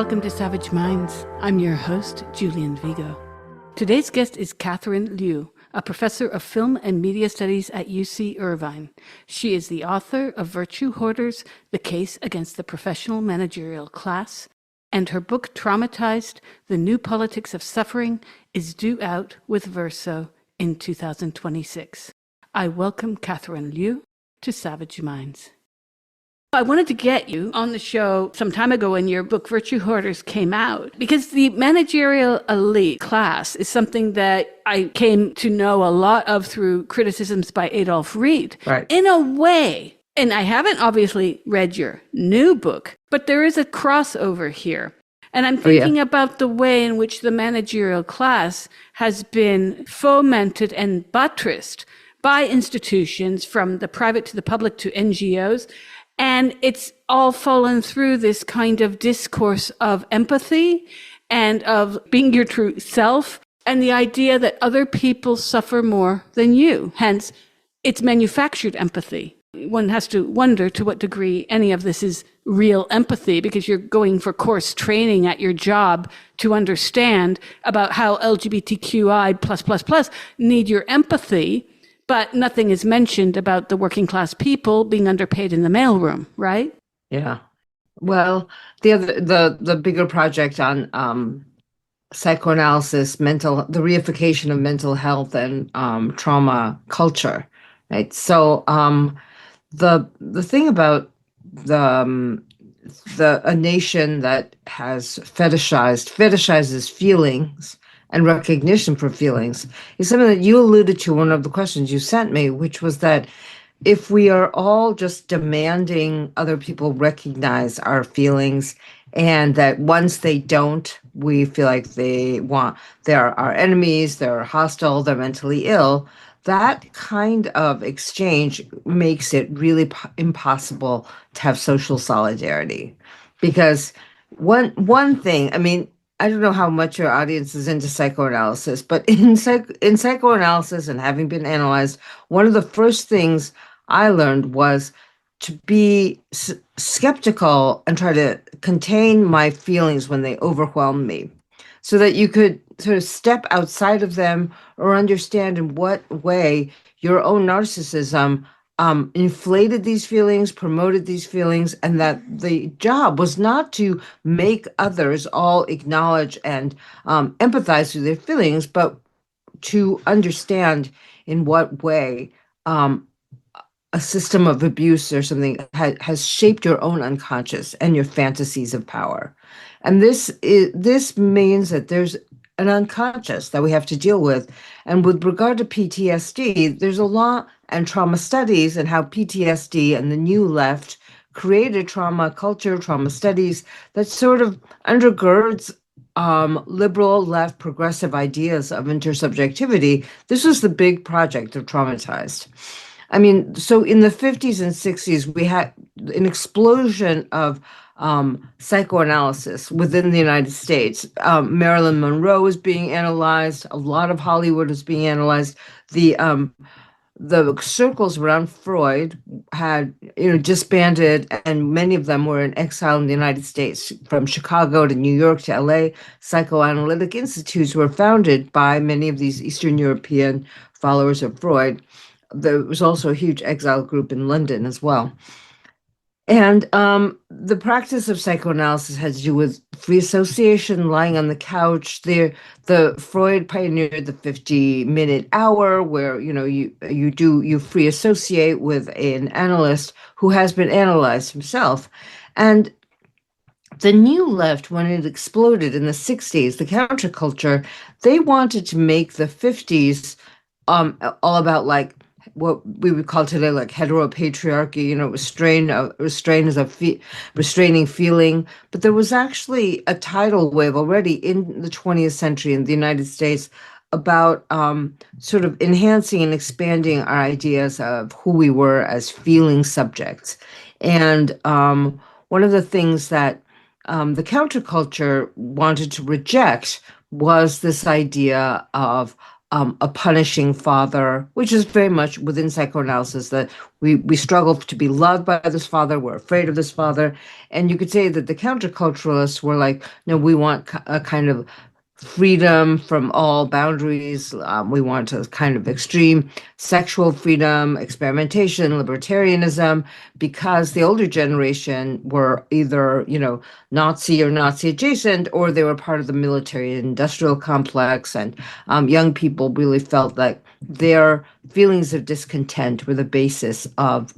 welcome to Savage Minds. I'm your host, Julian Vigo. Today's guest is Catherine Liu, a professor of film and media studies at UC Irvine. She is the author of Virtue Hoarders, The Case Against the Professional Managerial Class, and her book Traumatized, The New Politics of Suffering is due out with Verso in 2026. I welcome Catherine Liu to Savage Minds. I wanted to get you on the show some time ago when your book Virtue Hoarders came out, because the managerial elite class is something that I came to know a lot of through criticisms by Adolf Reed. Right. In a way, and I haven't obviously read your new book, but there is a crossover here. And I'm thinking about the way in which the managerial class has been fomented and buttressed by institutions from the private to the public to NGOs. And it's all fallen through this kind of discourse of empathy and of being your true self and the idea that other people suffer more than you. Hence, it's manufactured empathy. One has to wonder to what degree any of this is real empathy, because you're going for course training at your job to understand about how LGBTQI++ need your empathy. But nothing is mentioned about the working class people being underpaid in the mailroom, right? Yeah. Well, the bigger project on psychoanalysis, the reification of mental health and trauma culture, right? So the thing about a nation that has fetishizes feelings and recognition for feelings is something that you alluded to one of the questions you sent me, which was that if we are all just demanding other people recognize our feelings, and that once they don't, we feel like they're our enemies, they're hostile, they're mentally ill, that kind of exchange makes it really impossible to have social solidarity. Because one thing, I mean, I don't know how much your audience is into psychoanalysis, but in psychoanalysis and having been analyzed, one of the first things I learned was to be skeptical and try to contain my feelings when they overwhelm me, so that you could sort of step outside of them or understand in what way your own narcissism inflated these feelings, promoted these feelings, and that the job was not to make others all acknowledge and empathize with their feelings, but to understand in what way a system of abuse or something has shaped your own unconscious and your fantasies of power. And this means that there's an unconscious that we have to deal with. And with regard to PTSD, there's a lot and trauma studies and how PTSD and the new left created trauma culture, trauma studies that sort of undergirds liberal left progressive ideas of intersubjectivity. This was the big project of Traumatized. I mean, so in the 50s and 60s, we had an explosion of psychoanalysis within the United States. Marilyn Monroe was being analyzed. A lot of Hollywood was being analyzed. The circles around Freud had, disbanded, and many of them were in exile in the United States. From Chicago to New York to LA, psychoanalytic institutes were founded by many of these Eastern European followers of Freud. There was also a huge exile group in London as well. And the practice of psychoanalysis has to do with free association, lying on the couch. The Freud pioneered the 50-minute hour, where you free associate with an analyst who has been analyzed himself. And the new left, when it exploded in the 60s, the counterculture, they wanted to make the 50s all about like what we would call today like heteropatriarchy, restraint as a restraining feeling. But there was actually a tidal wave already in the 20th century in the United States about sort of enhancing and expanding our ideas of who we were as feeling subjects. And one of the things that the counterculture wanted to reject was this idea of a punishing father, which is very much within psychoanalysis that we struggle to be loved by this father, we're afraid of this father. And you could say that the counterculturalists were like, no, we want a kind of freedom from all boundaries. We want a kind of extreme sexual freedom, experimentation, libertarianism, because the older generation were either, Nazi or Nazi adjacent, or they were part of the military industrial complex. And young people really felt like their feelings of discontent were the basis of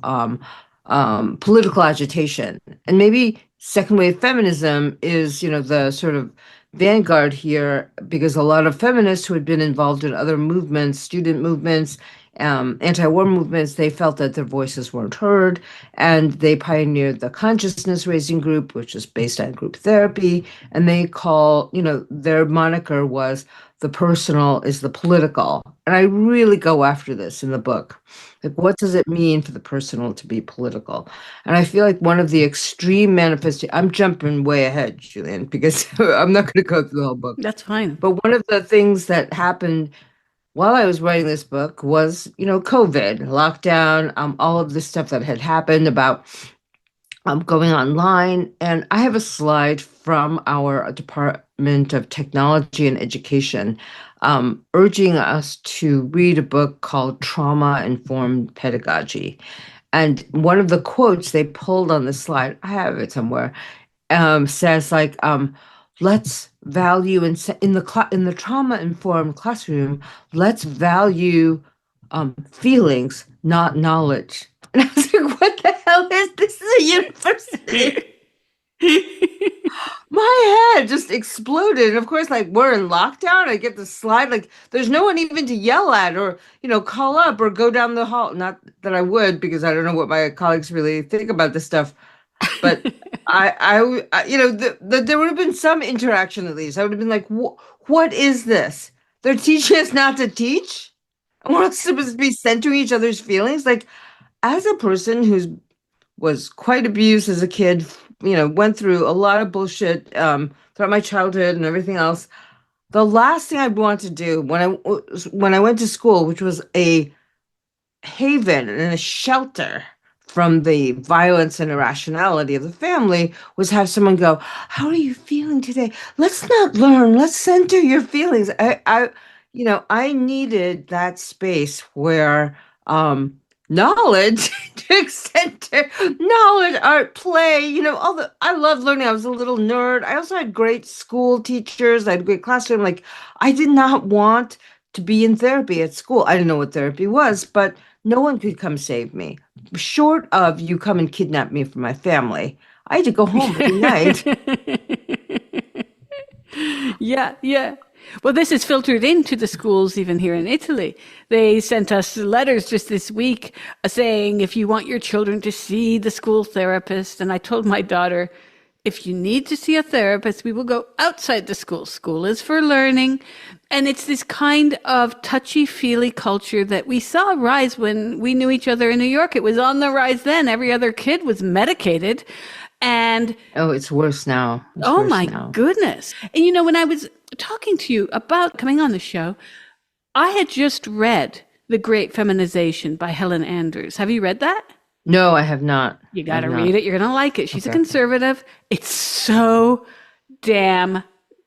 political agitation. And maybe second wave feminism is, the sort of vanguard here, because a lot of feminists who had been involved in other movements, student movements, anti-war movements, they felt that their voices weren't heard, and they pioneered the consciousness raising group, which is based on group therapy, and they call, their moniker was the personal is the political. And I really go after this in the book. Like, what does it mean for the personal to be political? And I feel like one of the extreme manifestations, I'm jumping way ahead, Julian, because I'm not going to go through the whole book. That's fine. But one of the things that happened while I was writing this book was, COVID, lockdown, all of this stuff that had happened about going online. And I have a slide from our Department of Technology and Education urging us to read a book called Trauma-Informed Pedagogy. And one of the quotes they pulled on the slide, I have it somewhere, says like, let's value in the trauma-informed classroom, let's value feelings, not knowledge. And I was like, what the hell is this? Is a university? My head just exploded. And of course, like, we're in lockdown. I get the slide, like, there's no one even to yell at or, call up or go down the hall. Not that I would, because I don't know what my colleagues really think about this stuff. But there would have been some interaction at least. I would have been like, what is this? They're teaching us not to teach? And we're supposed to be centering each other's feelings? Like, as a person who was quite abused as a kid, went through a lot of bullshit throughout my childhood and everything else, the last thing I'd want to do when I went to school, which was a haven and a shelter from the violence and irrationality of the family, was have someone go, how are you feeling today? Let's not learn. Let's center your feelings. I needed that space where knowledge to extent knowledge, art, play, I love learning. I was a little nerd. I also had great school teachers. I had a great classroom. Like, I did not want to be in therapy at school. I didn't know what therapy was, but no one could come save me. Short of you come and kidnap me from my family. I had to go home every night. Yeah. Well, this is filtered into the schools even here in Italy. They sent us letters just this week saying, if you want your children to see the school therapist, and I told my daughter, if you need to see a therapist, we will go outside the school. School is for learning. And it's this kind of touchy-feely culture that we saw rise when we knew each other in New York. It was on the rise then. Every other kid was medicated. And it's worse now. Goodness. And when I was talking to you about coming on the show, I had just read The Great Feminization by Helen Andrews. Have you read that? No, I have not. You got to read it. You're going to like it. She's a conservative. It's so damn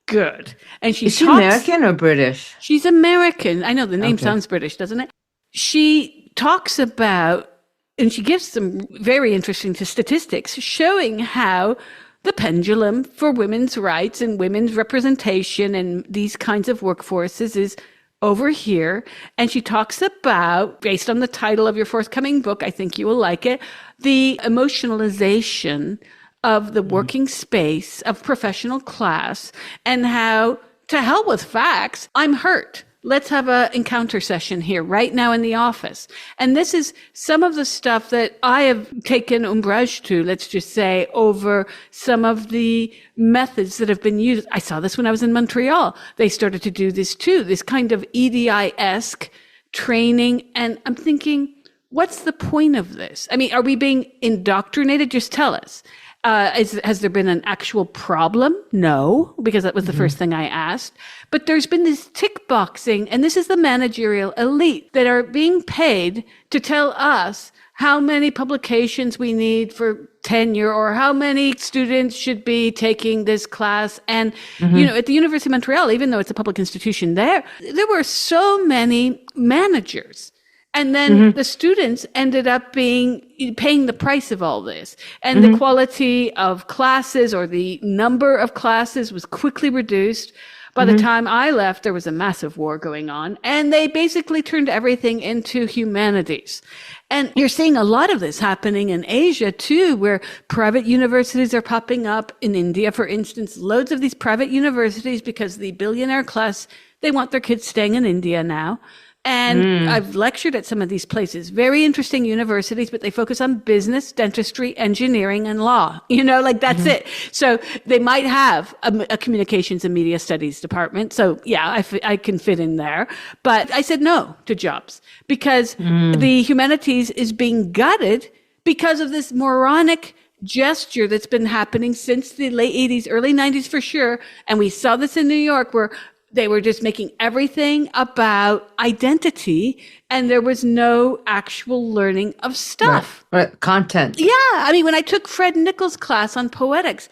good. And Is she American or British? She's American. I know the name sounds British, doesn't it? She talks about, and she gives some very interesting statistics showing how the pendulum for women's rights and women's representation and these kinds of workforces is over here. And she talks about, based on the title of your forthcoming book, I think you will like it, the emotionalization of the working space of professional class, and how, to hell with facts, I'm hurt. Let's have an encounter session here right now in the office. And this is some of the stuff that I have taken umbrage to, let's just say, over some of the methods that have been used. I saw this when I was in Montreal. They started to do this too, this kind of EDI-esque training. And I'm thinking, what's the point of this? I mean, are we being indoctrinated? Just tell us. Has there been an actual problem? No, because that was the first thing I asked. But there's been this tick boxing, and this is the managerial elite that are being paid to tell us how many publications we need for tenure or how many students should be taking this class. And, at the University of Montreal, even though it's a public institution there were so many managers. And then the students ended up paying the price of all this. And the quality of classes or the number of classes was quickly reduced. By the time I left, there was a massive war going on, and they basically turned everything into humanities. And you're seeing a lot of this happening in Asia too, where private universities are popping up. In India, for instance, loads of these private universities, because the billionaire class, they want their kids staying in India now. And I've lectured at some of these places, very interesting universities, but they focus on business, dentistry, engineering, and law. That's it. So they might have a communications and media studies department. So yeah, I can fit in there. But I said no to jobs because the humanities is being gutted because of this moronic gesture that's been happening since the late 80s, early 90s for sure. And we saw this in New York where they were just making everything about identity, and there was no actual learning of stuff. Right. Content. Yeah. I mean, when I took Fred Nichols' class on poetics,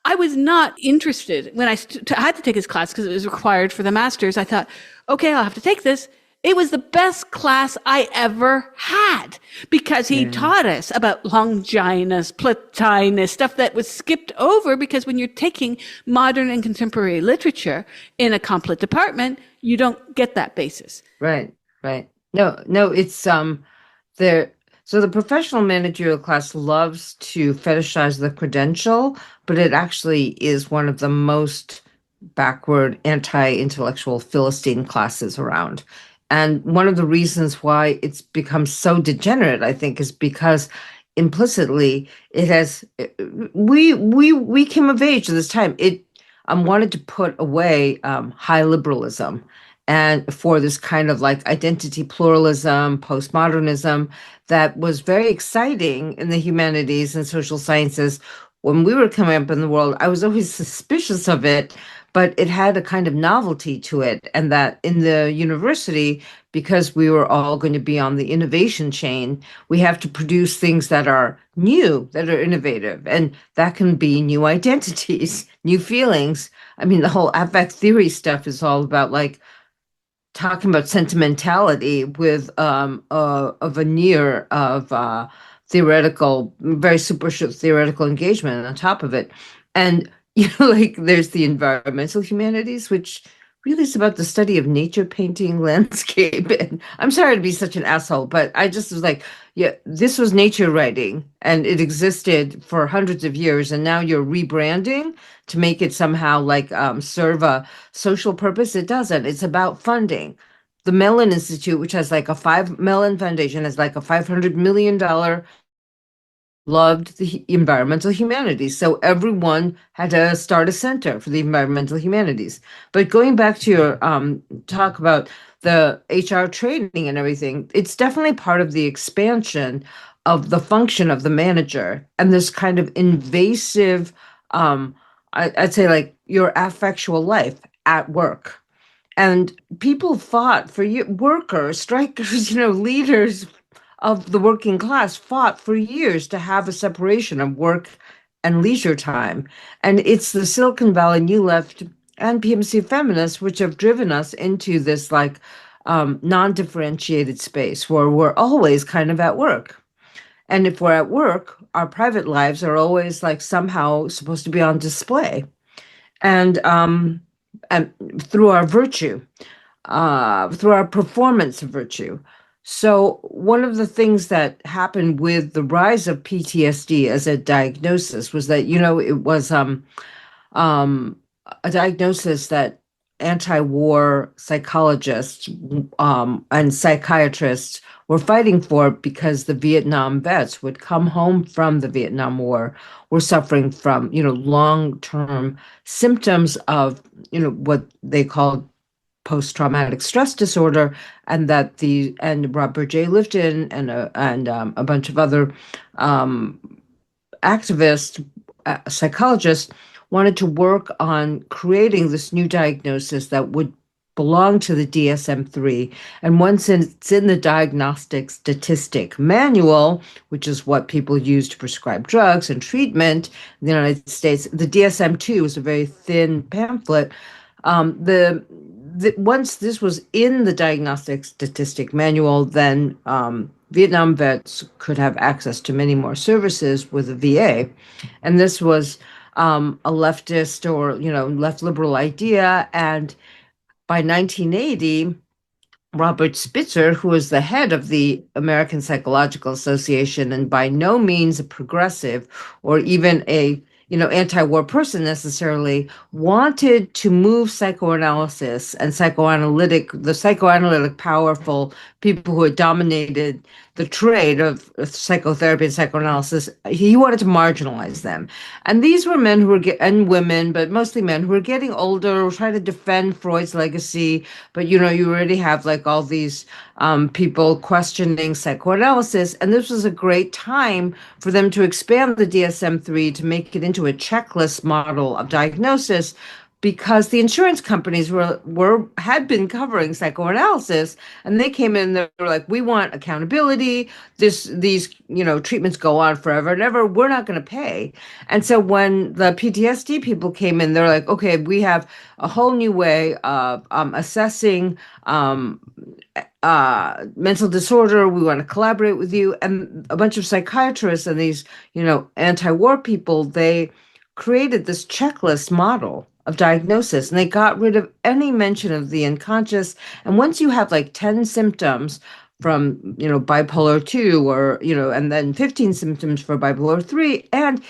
I was not interested. When I had to take his class because it was required for the master's, I thought, okay, I'll have to take this. It was the best class I ever had because he taught us about Longinus, Plotinus, stuff that was skipped over because when you're taking modern and contemporary literature in a complet department, you don't get that basis. Right. No, it's there. So the professional managerial class loves to fetishize the credential, but it actually is one of the most backward, anti-intellectual Philistine classes around. And one of the reasons why it's become so degenerate, I think, is because implicitly it has we came of age at this time. It wanted to put away high liberalism and for this kind of like identity pluralism, postmodernism that was very exciting in the humanities and social sciences. When we were coming up in the world, I was always suspicious of it, but it had a kind of novelty to it. And that in the university, because we were all going to be on the innovation chain, we have to produce things that are new, that are innovative. And that can be new identities, new feelings. I mean, the whole affect theory stuff is all about like talking about sentimentality with a veneer of theoretical, very superficial theoretical engagement on top of it. And like there's the environmental humanities, which really is about the study of nature, painting, landscape. And I'm sorry to be such an asshole, but I just was like, yeah, this was nature writing and it existed for hundreds of years. And now you're rebranding to make it somehow like serve a social purpose. It doesn't. It's about funding. The Mellon Institute, which has like Mellon Foundation, has like a $500 million loved the environmental humanities. So everyone had to start a center for the environmental humanities. But going back to your talk about the HR training and everything, it's definitely part of the expansion of the function of the manager and this kind of invasive, I'd say like your affectual life at work. And people fought for you, workers, strikers, leaders of the working class fought for years to have a separation of work and leisure time. And it's the Silicon Valley New Left and PMC feminists which have driven us into this like non-differentiated space where we're always kind of at work. And if we're at work, our private lives are always like somehow supposed to be on display. And through our virtue, through our performance of virtue. So one of the things that happened with the rise of PTSD as a diagnosis was that, it was a diagnosis that anti-war psychologists and psychiatrists were fighting for because the Vietnam vets would come home from the Vietnam War, were suffering from, long-term symptoms of, what they called post-traumatic stress disorder, and that Robert J. Lifton and a bunch of other activists psychologists wanted to work on creating this new diagnosis that would belong to the DSM-3. And once it's in the Diagnostic Statistic Manual, which is what people use to prescribe drugs and treatment in the United States, the DSM-2 is a very thin pamphlet. Once this was in the Diagnostic Statistic Manual, then Vietnam vets could have access to many more services with the VA. And this was a leftist or, left liberal idea. And by 1980, Robert Spitzer, who was the head of the American Psychological Association and by no means a progressive or even a anti-war person necessarily, wanted to move psychoanalysis and the psychoanalytic powerful people who had dominated the trade of psychotherapy and psychoanalysis. He wanted to marginalize them. And these were men and women, but mostly men who were getting older, trying to defend Freud's legacy. But, you already have like all these people questioning psychoanalysis. And this was a great time for them to expand the DSM-3 to make it into a checklist model of diagnosis, because the insurance companies had been covering psychoanalysis, and they came in, they were like, we want accountability. These treatments go on forever and ever. We're not going to pay. And so when the PTSD people came in, they're like, okay, we have a whole new way of assessing mental disorder. We want to collaborate with you. And a bunch of psychiatrists and these, anti-war people, they created this checklist model of diagnosis, and they got rid of any mention of the unconscious. And once you have like 10 symptoms from, bipolar 2 or, and then 15 symptoms for bipolar 3, and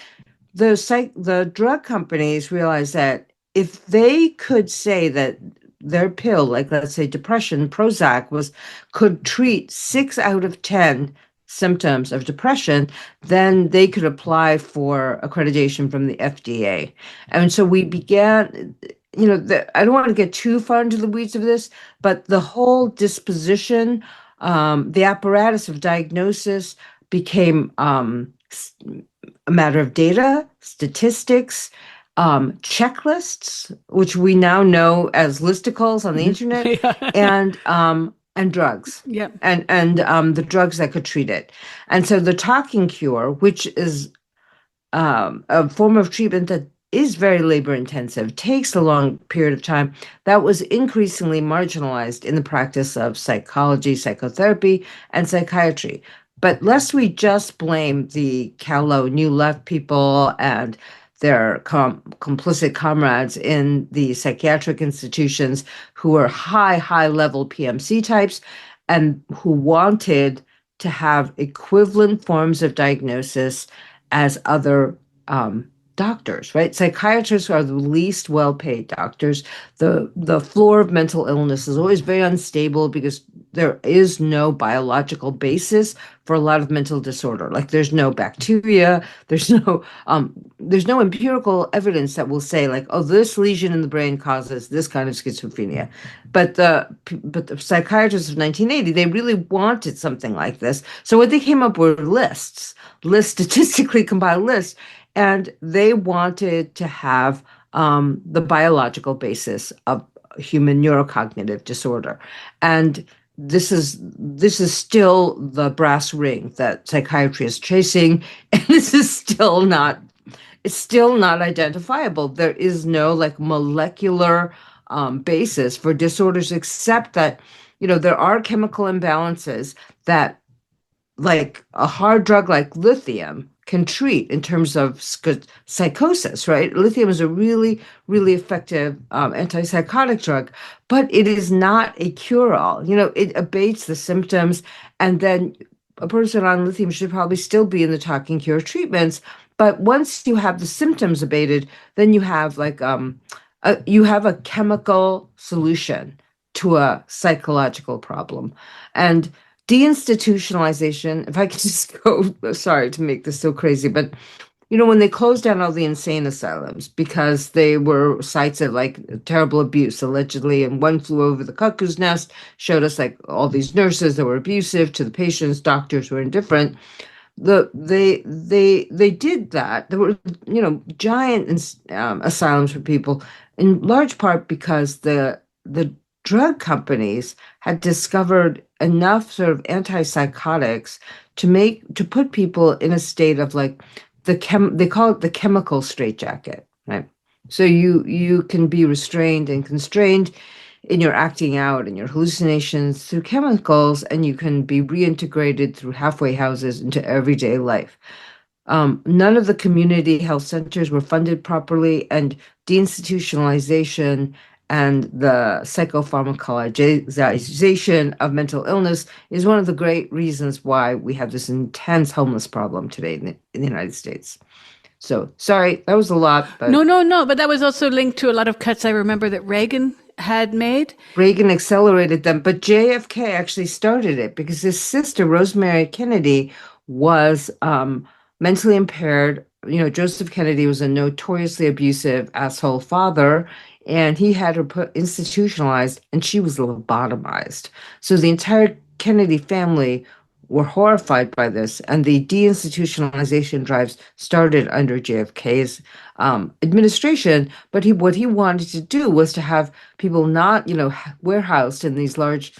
the drug companies realized that if they could say that their pill, like let's say depression, Prozac, could treat 6 out of 10 symptoms of depression, then they could apply for accreditation from the FDA. And so we began, I don't want to get too far into the weeds of this, but the whole disposition, the apparatus of diagnosis became a matter of data, statistics, checklists, which we now know as listicles on the internet, and drugs. Yeah. And the drugs that could treat it. And so the talking cure, which is a form of treatment that is very labor intensive, takes a long period of time, that was increasingly marginalized in the practice of psychology, psychotherapy, and psychiatry. But lest we just blame the callow New Left people and their complicit comrades in the psychiatric institutions who were high-level PMC types and who wanted to have equivalent forms of diagnosis as other doctors, right? Psychiatrists are the least well-paid doctors. The floor of mental illness is always very unstable because there is no biological basis for a lot of mental disorder. Like there's no bacteria, there's no empirical evidence that will say like, oh, this lesion in the brain causes this kind of schizophrenia. But the psychiatrists of 1980, they really wanted something like this. So what they came up with were statistically compiled lists, and they wanted to have the biological basis of human neurocognitive disorder. And this is still the brass ring that psychiatry is chasing, and this is still not identifiable. There is no like molecular basis for disorders, except that there are chemical imbalances that like a hard drug like lithium can treat in terms of psychosis, right? Lithium is a really, really effective antipsychotic drug, but it is not a cure-all. It abates the symptoms, and then a person on lithium should probably still be in the talking cure treatments. But once you have the symptoms abated, then you have like you have a chemical solution to a psychological problem. And deinstitutionalization, if I can just go, sorry to make this so crazy, but when they closed down all the insane asylums because they were sites of like terrible abuse, allegedly, and One Flew Over the Cuckoo's Nest showed us like all these nurses that were abusive to the patients, doctors were indifferent. they did that. There were, giant asylums for people, in large part because the drug companies had discovered enough sort of antipsychotics to put people in a state of like they call it the chemical straitjacket, right? So you can be restrained and constrained in your acting out and your hallucinations through chemicals, and you can be reintegrated through halfway houses into everyday life. None of the community health centers were funded properly, and deinstitutionalization and the psychopharmacologization of mental illness is one of the great reasons why we have this intense homeless problem today in the United States. So, sorry, that was a lot, but No. But that was also linked to a lot of cuts I remember that Reagan had made. Reagan accelerated them, but JFK actually started it because his sister, Rosemary Kennedy, was mentally impaired. Joseph Kennedy was a notoriously abusive asshole father, and he had her institutionalized, and she was lobotomized. So the entire Kennedy family were horrified by this, and the deinstitutionalization drives started under JFK's administration. But what he wanted to do was to have people not, warehoused in these large,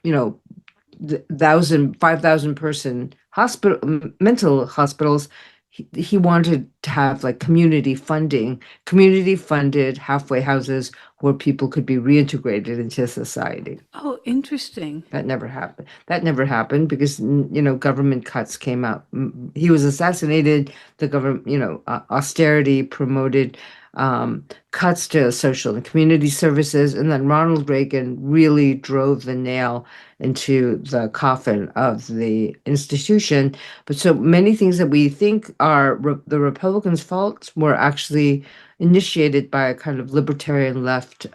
5,000 person mental hospitals. He wanted to have like community funded halfway houses where people could be reintegrated into society. Oh, interesting. That never happened. That never happened because, government cuts came out. He was assassinated. The government, austerity promoted cuts to social and community services. And then Ronald Reagan really drove the nail into the coffin of the institution. But so many things that we think are the Republicans' faults were actually initiated by a kind of libertarian left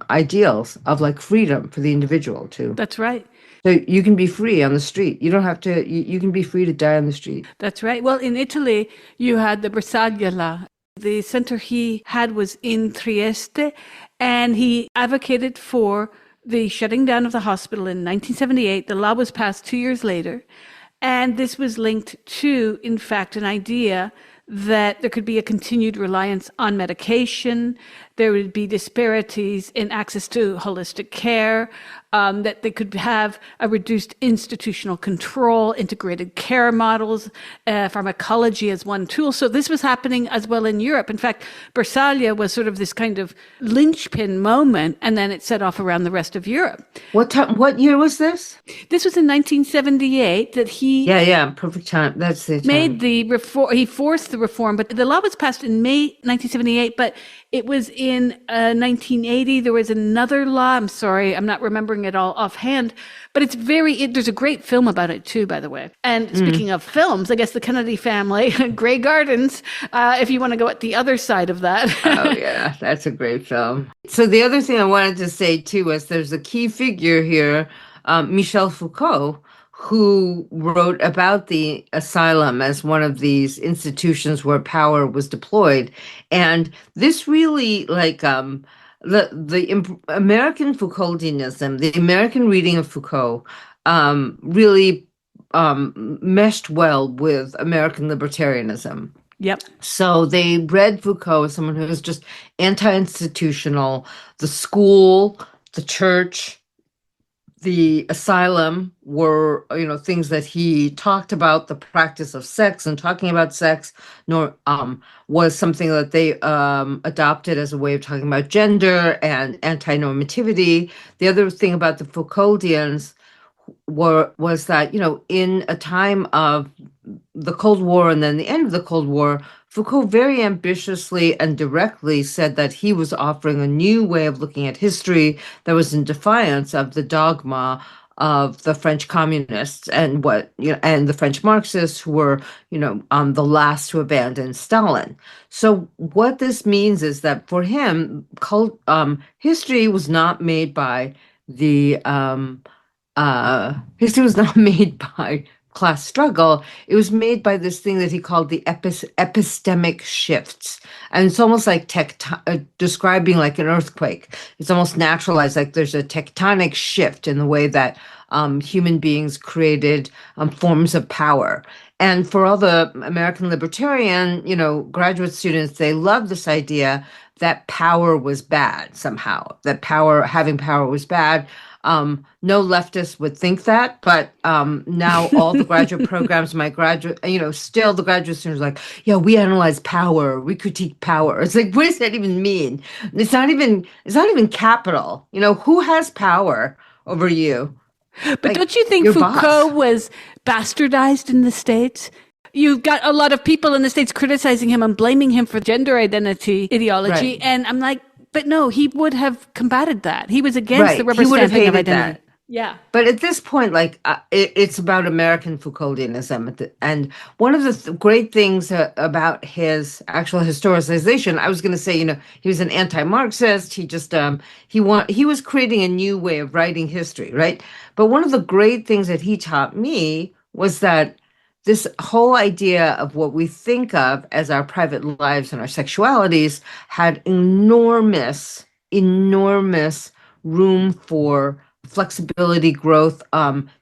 ideals of like freedom for the individual too. That's right. So you can be free on the street. You don't have to, you can be free to die on the street. That's right. Well, in Italy, you had the Bersaglia law. The center he had was in Trieste, and he advocated for the shutting down of the hospital in 1978. The law was passed 2 years later. And this was linked to, in fact, an idea that there could be a continued reliance on medication. There would be disparities in access to holistic care, that they could have a reduced institutional control, integrated care models, pharmacology as one tool. So this was happening as well in Europe. In fact, Bersaglia was sort of this kind of linchpin moment, and then it set off around the rest of Europe. What year was this? This was in 1978 that he perfect time. That's the time. Made the reform. He forced the reform, but the law was passed in May 1978. But it was in 1980. There was another law. I'm sorry, I'm not remembering it all offhand. But it's there's a great film about it too, by the way. And speaking of films, I guess the Kennedy family, Grey Gardens, if you want to go at the other side of that. Oh yeah, that's a great film. So the other thing I wanted to say too was there's a key figure here, Michel Foucault, who wrote about the asylum as one of these institutions where power was deployed. And this really, like, the American Foucauldianism, the American reading of Foucault, really meshed well with American libertarianism. Yep. So they read Foucault as someone who was just anti-institutional. The school, the church, the asylum were, things that he talked about. The practice of sex and talking about sex was something that they adopted as a way of talking about gender and anti-normativity. The other thing about the Foucauldians was that, in a time of the Cold War and then the end of the Cold War, Foucault very ambitiously and directly said that he was offering a new way of looking at history that was in defiance of the dogma of the French communists and and the French Marxists, who were, the last to abandon Stalin. So what this means is that for him, history was not made by class struggle. It was made by this thing that he called the epistemic shifts. And it's almost like describing like an earthquake. It's almost naturalized, like there's a tectonic shift in the way that human beings created forms of power. And for all the American libertarian, graduate students, they love this idea that power was bad somehow, that having power was bad. No leftist would think that, but now all the graduate programs, still the graduate students are like, yeah, we analyze power, we critique power. It's like, what does that even mean? It's not even capital. Who has power over you? But Like don't you think your Foucault boss. was bastardized in the States? You've got a lot of people in the States criticizing him and blaming him for gender identity Right. ideology. And I'm like, but no, he would have combated that. He was against the Right. rubber He would have stamping of hated identity. that. Yeah. But at this point, it's about American Foucauldianism. And one of the great things about his actual historicization, I was going to say, he was an anti-Marxist. He was creating a new way of writing history, right? But one of the great things that he taught me was that this whole idea of what we think of as our private lives and our sexualities had enormous, enormous room for flexibility, growth,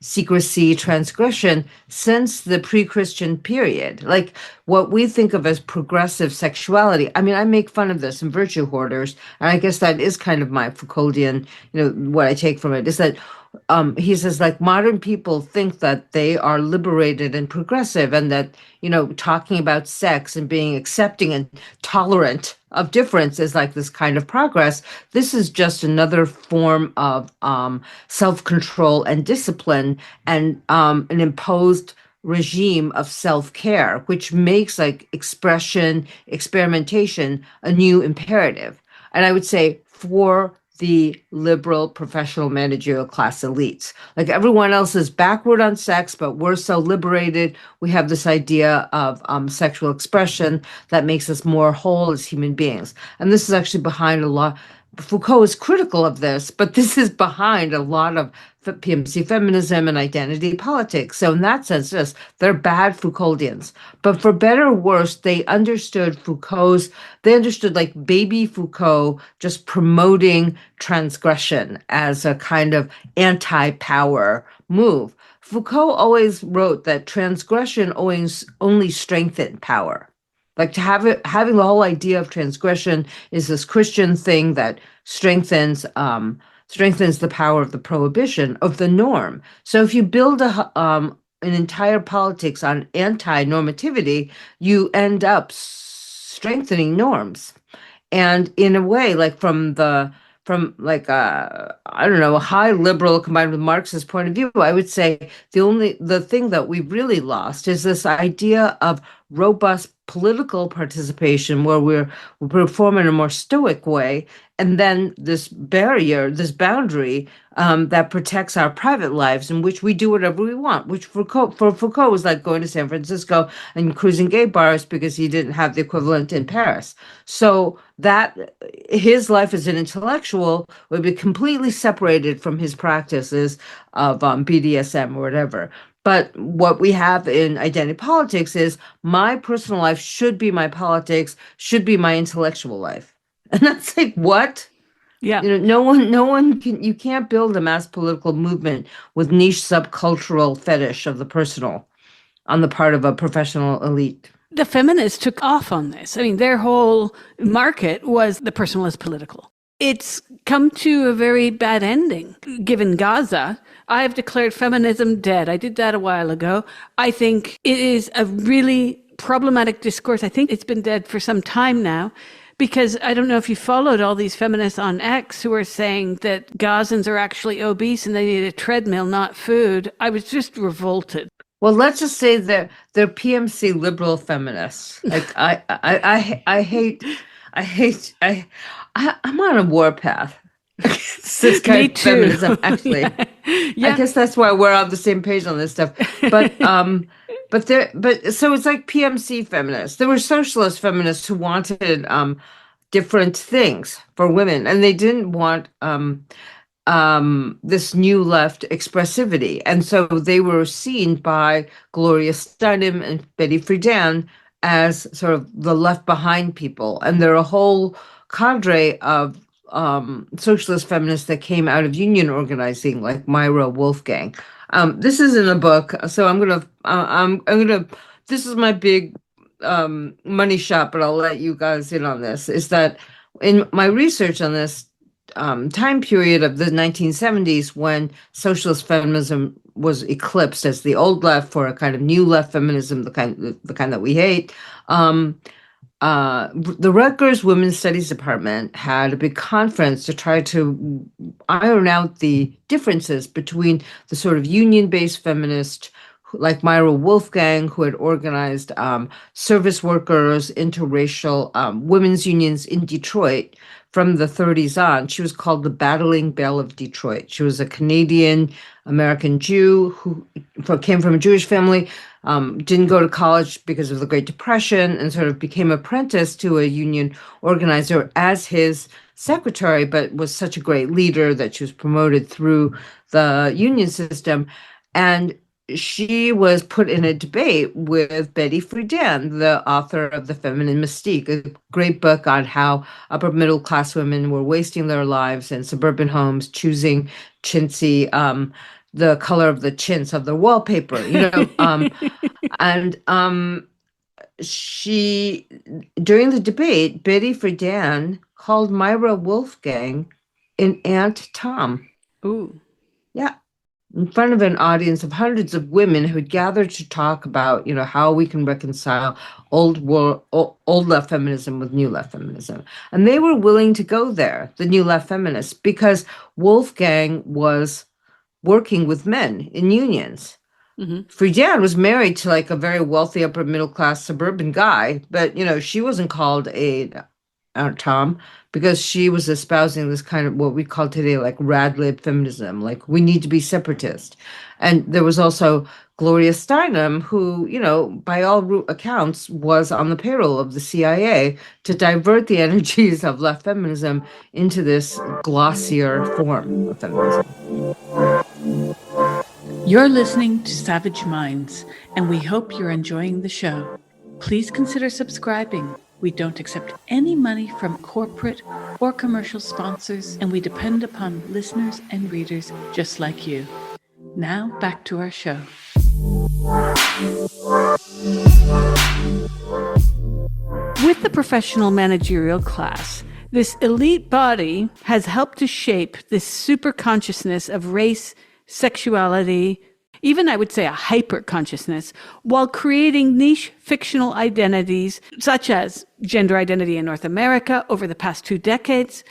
secrecy, transgression since the pre-Christian period. Like what we think of as progressive sexuality. I mean, I make fun of this in Virtue Hoarders, and I guess that is kind of my Foucauldian, what I take from it is that he says like modern people think that they are liberated and progressive and that talking about sex and being accepting and tolerant of difference is like this kind of progress. This is just another form of self-control and discipline and an imposed regime of self-care, which makes like expression, experimentation a new imperative. And I would say for the liberal professional managerial class elites. Like everyone else is backward on sex, but we're so liberated. We have this idea of sexual expression that makes us more whole as human beings. And this is actually behind a lot. Foucault is critical of this, but this is behind a lot of PMC feminism and identity politics. So in that sense, yes, they're bad Foucauldians. But for better or worse, they understood like baby Foucault just promoting transgression as a kind of anti-power move. Foucault always wrote that transgression always only strengthened power. Like having the whole idea of transgression is this Christian thing that strengthens the power of the prohibition of the norm. So if you build an entire politics on anti-normativity, you end up strengthening norms. And in a way, like from like I don't know, a high liberal combined with Marxist point of view, I would say the thing that we really lost is this idea of robust political participation where we perform in a more stoic way, and then this barrier, this boundary that protects our private lives in which we do whatever we want, which for Foucault was like going to San Francisco and cruising gay bars because he didn't have the equivalent in Paris. So that his life as an intellectual would be completely separated from his practices of BDSM or whatever. But what we have in identity politics is my personal life should be my politics, should be my intellectual life. And that's like, what? Yeah. You can't build a mass political movement with niche subcultural fetish of the personal on the part of a professional elite. The feminists took off on this. I mean, their whole market was the personal is political. It's come to a very bad ending. Given Gaza, I have declared feminism dead. I did that a while ago. I think it is a really problematic discourse. I think it's been dead for some time now. Because I don't know if you followed all these feminists on X who are saying that Gazans are actually obese and they need a treadmill, not food. I was just revolted. Well, let's just say they're PMC liberal feminists. Like I'm on a warpath. This kind Me of too. feminism, actually. Yeah. I Yeah. guess that's why we're on the same page on this stuff. But so it's like PMC feminists. There were socialist feminists who wanted different things for women, and they didn't want this new left expressivity. And so they were seen by Gloria Steinem and Betty Friedan as sort of the left behind people. And they're a whole cadre of socialist feminists that came out of union organizing, like Myra Wolfgang. This isn't a book, so I'm gonna. This is my big money shot, but I'll let you guys in on this. Is that in my research on this time period of the 1970s when socialist feminism was eclipsed as the old left for a kind of new left feminism, the kind that we hate. The Rutgers Women's Studies Department had a big conference to try to iron out the differences between the sort of union-based feminist like Myra Wolfgang, who had organized service workers, interracial women's unions in Detroit from the 30s on. She was called the Battling Belle of Detroit. She was a Canadian American Jew who came from a Jewish family, didn't go to college because of the Great Depression, and sort of became apprenticed to a union organizer as his secretary, but was such a great leader that she was promoted through the union system. And she was put in a debate with Betty Friedan, the author of The Feminine Mystique, a great book on how upper middle class women were wasting their lives in suburban homes, choosing chintzy, the color of the chintz of the wallpaper, and she, during the debate, Betty Friedan called Myra Wolfgang an Aunt Tom. Ooh. Yeah, in front of an audience of hundreds of women who had gathered to talk about, how we can reconcile old left feminism with new left feminism. And they were willing to go there, the new left feminists, because Wolfgang was working with men in unions. Mm-hmm. Friedan was married to like a very wealthy upper middle class suburban guy, but she wasn't called a Aunt Tom because she was espousing this kind of what we call today like rad lib feminism, like we need to be separatist. And there was also Gloria Steinem, who, by all accounts, was on the payroll of the CIA to divert the energies of left feminism into this glossier form of feminism. You're listening to Savage Minds, and we hope you're enjoying the show. Please consider subscribing. We don't accept any money from corporate or commercial sponsors, and we depend upon listeners and readers just like you. Now, back to our show. With the professional managerial class, this elite body has helped to shape this super consciousness of race, sexuality, even I would say a hyper consciousness, while creating niche fictional identities such as gender identity in North America over the past 2 decades.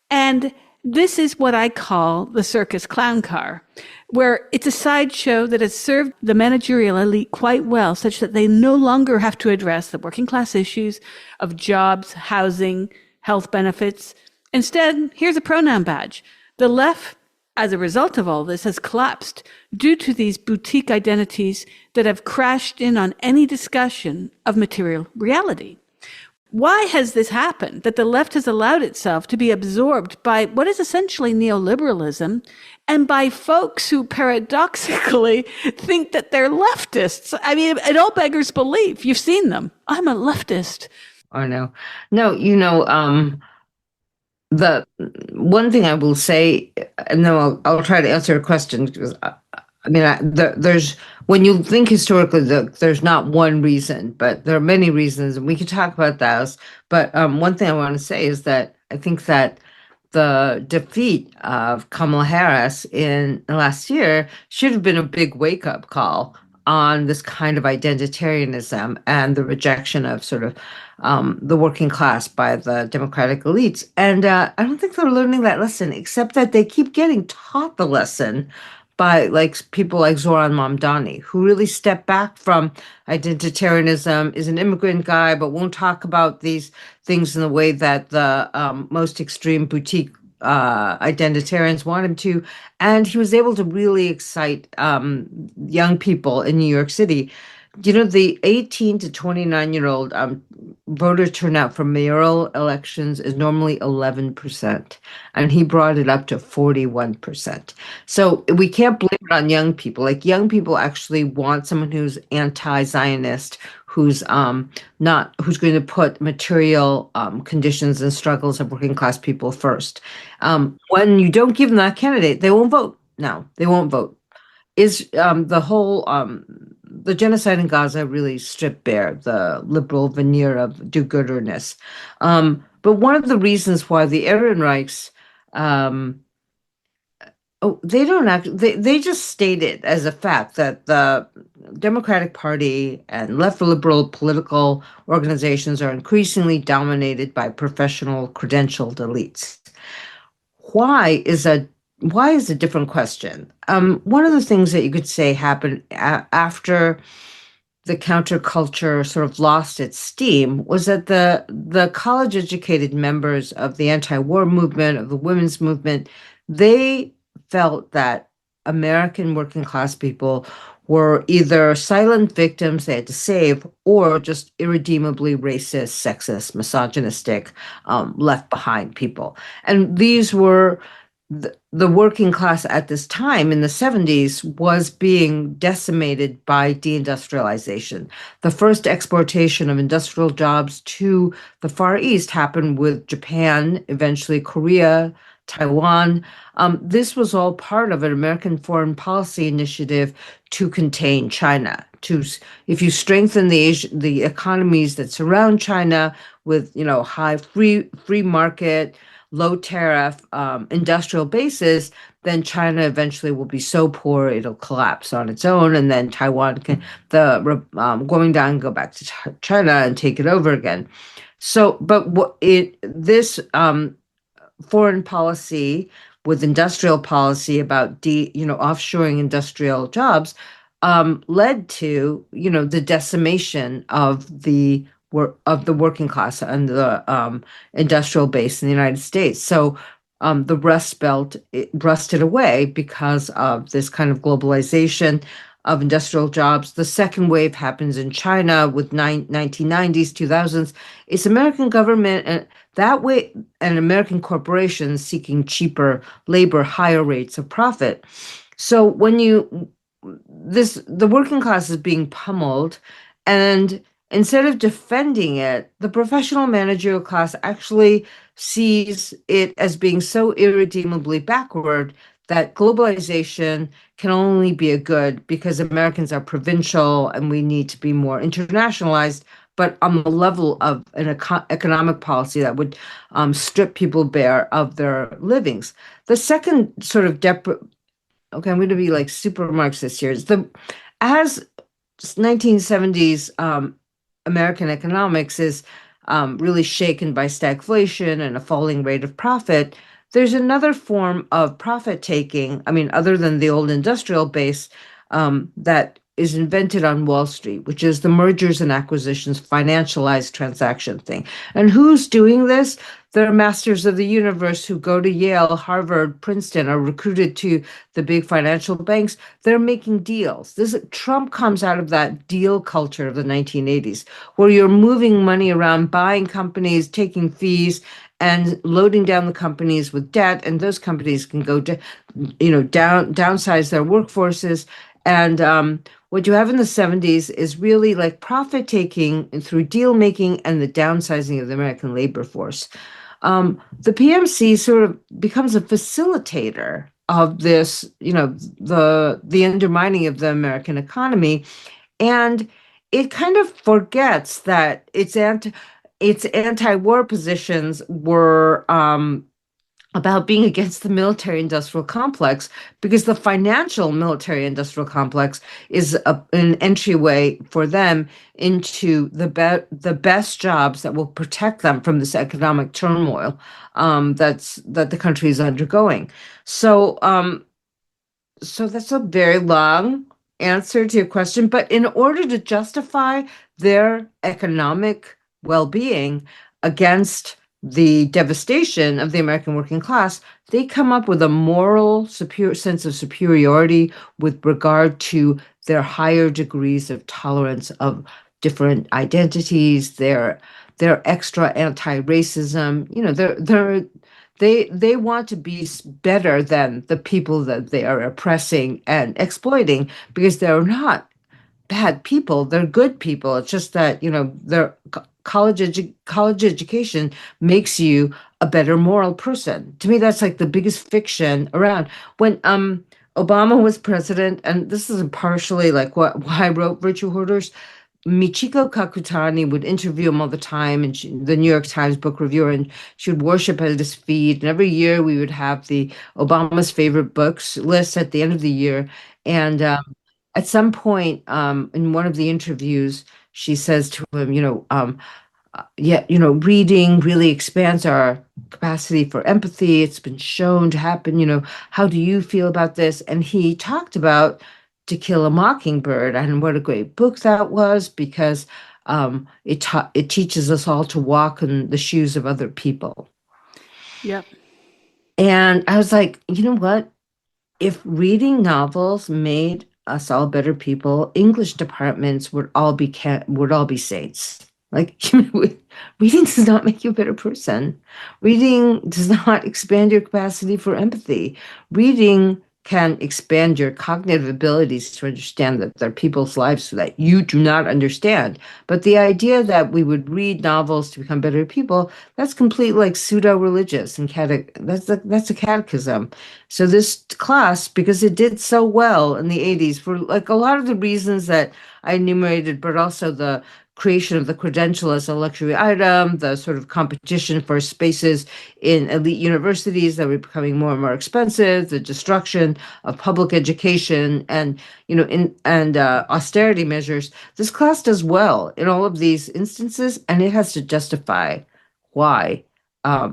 And this is what I call the circus clown car, where it's a sideshow that has served the managerial elite quite well, such that they no longer have to address the working class issues of jobs, housing, health benefits. Instead, here's a pronoun badge. The left, as a result of all this, has collapsed due to these boutique identities that have crashed in on any discussion of material reality. Why has this happened, that the left has allowed itself to be absorbed by what is essentially neoliberalism and by folks who paradoxically think that they're leftists? I mean, it all beggars belief. You've seen them. I'm a leftist. I know. No, the one thing I will say, and then I'll try to answer a question, because there's, when you think historically, there's not one reason, but there are many reasons, and we can talk about those. But one thing I want to say is that I think that the defeat of Kamala Harris in last year should have been a big wake-up call on this kind of identitarianism and the rejection of sort of the working class by the democratic elites. And I don't think they're learning that lesson, except that they keep getting taught the lesson by like people like Zoran Mamdani, who really step back from identitarianism, is an immigrant guy, but won't talk about these things in the way that the most extreme boutique identitarians want him to. And he was able to really excite young people in New York City. The 18 to 29-year-old voter turnout for mayoral elections is normally 11%, and he brought it up to 41%. So we can't blame it on young people. Like, young people actually want someone who's anti-Zionist, who's not who's going to put material conditions and struggles of working class people first. When you don't give them that candidate, they won't vote. No, they won't vote. Is the whole the genocide in Gaza really stripped bare the liberal veneer of do-gooderness. But one of the reasons why the Ehrenreichs oh, they don't act. They just state it as a fact that the Democratic Party and left liberal political organizations are increasingly dominated by professional credentialed elites. Why is a why is a different question. One of the things that you could say happened after the counterculture sort of lost its steam was that the college educated members of the anti-war movement, of the women's movement, they felt that American working class people were either silent victims they had to save or just irredeemably racist, sexist, misogynistic, left behind people. And these were the working class at this time in the 70s was being decimated by deindustrialization. The first exportation of industrial jobs to the Far East happened with Japan, eventually Korea, Taiwan. This was all part of an American foreign policy initiative to contain China. If you strengthen the economies that surround China with high free market, low tariff industrial bases, then China eventually will be so poor it'll collapse on its own, and then Taiwan can going down go back to China and take it over again. So, but this foreign policy with industrial policy about offshoring industrial jobs led to the decimation of the working class and the industrial base in the United States. So the Rust Belt rusted away because of this kind of globalization of industrial jobs. The second wave happens in China with 1990s, 2000s. It's American government and that way, and American corporations seeking cheaper labor, higher rates of profit. So when the working class is being pummeled, and instead of defending it, the professional managerial class actually sees it as being so irredeemably backward that globalization can only be a good because Americans are provincial and we need to be more internationalized, but on the level of an economic policy that would strip people bare of their livings. The second sort of okay, I'm going to be like super Marxist here. As 1970s American economics is really shaken by stagflation and a falling rate of profit, there's another form of profit taking, I mean, other than the old industrial base, that is invented on Wall Street, which is the mergers and acquisitions financialized transaction thing. And who's doing this? The masters of the universe who go to Yale, Harvard, Princeton, are recruited to the big financial banks. They're making deals. Trump comes out of that deal culture of the 1980s, where you're moving money around, buying companies, taking fees, and loading down the companies with debt. And those companies can go to, downsize their workforces. And what you have in the 70s is really like profit taking through deal making and the downsizing of the American labor force. The PMC sort of becomes a facilitator of this, the undermining of the American economy, and it kind of forgets that its anti-war positions were about being against the military-industrial complex, because the financial military-industrial complex is an entryway for them into the best jobs that will protect them from this economic turmoil that the country is undergoing. So that's a very long answer to your question, but in order to justify their economic well-being against the devastation of the American working class, they come up with a moral sense of superiority with regard to their higher degrees of tolerance of different identities, their extra anti-racism. They want to be better than the people that they are oppressing and exploiting because they're not bad people. They're good people. It's just that, their college education makes you a better moral person. To me, that's like the biggest fiction around. When Obama was president, and this is partially like why I wrote Virtue Hoarders. Michiko Kakutani would interview him all the time, and the New York Times book reviewer, and she would worship at his feet. And every year we would have the Obama's favorite books list at the end of the year. And at some point in one of the interviews, she says to him, yeah, reading really expands our capacity for empathy. It's been shown to happen. How do you feel about this? And he talked about To Kill a Mockingbird and what a great book that was, because it teaches us all to walk in the shoes of other people. Yep. And I was like, you know what? If reading novels made us all better people, English departments would all be saints. Like, reading does not make you a better person. Reading does not expand your capacity for empathy. Reading can expand your cognitive abilities to understand that there are people's lives so that you do not understand. But the idea that we would read novels to become better people, that's completely like pseudo-religious and that's a catechism. So this class, because it did so well in the 80s for like a lot of the reasons that I enumerated, but also the creation of the credential as a luxury item, the sort of competition for spaces in elite universities that were becoming more and more expensive, the destruction of public education, and austerity measures. This class does well in all of these instances, and it has to justify why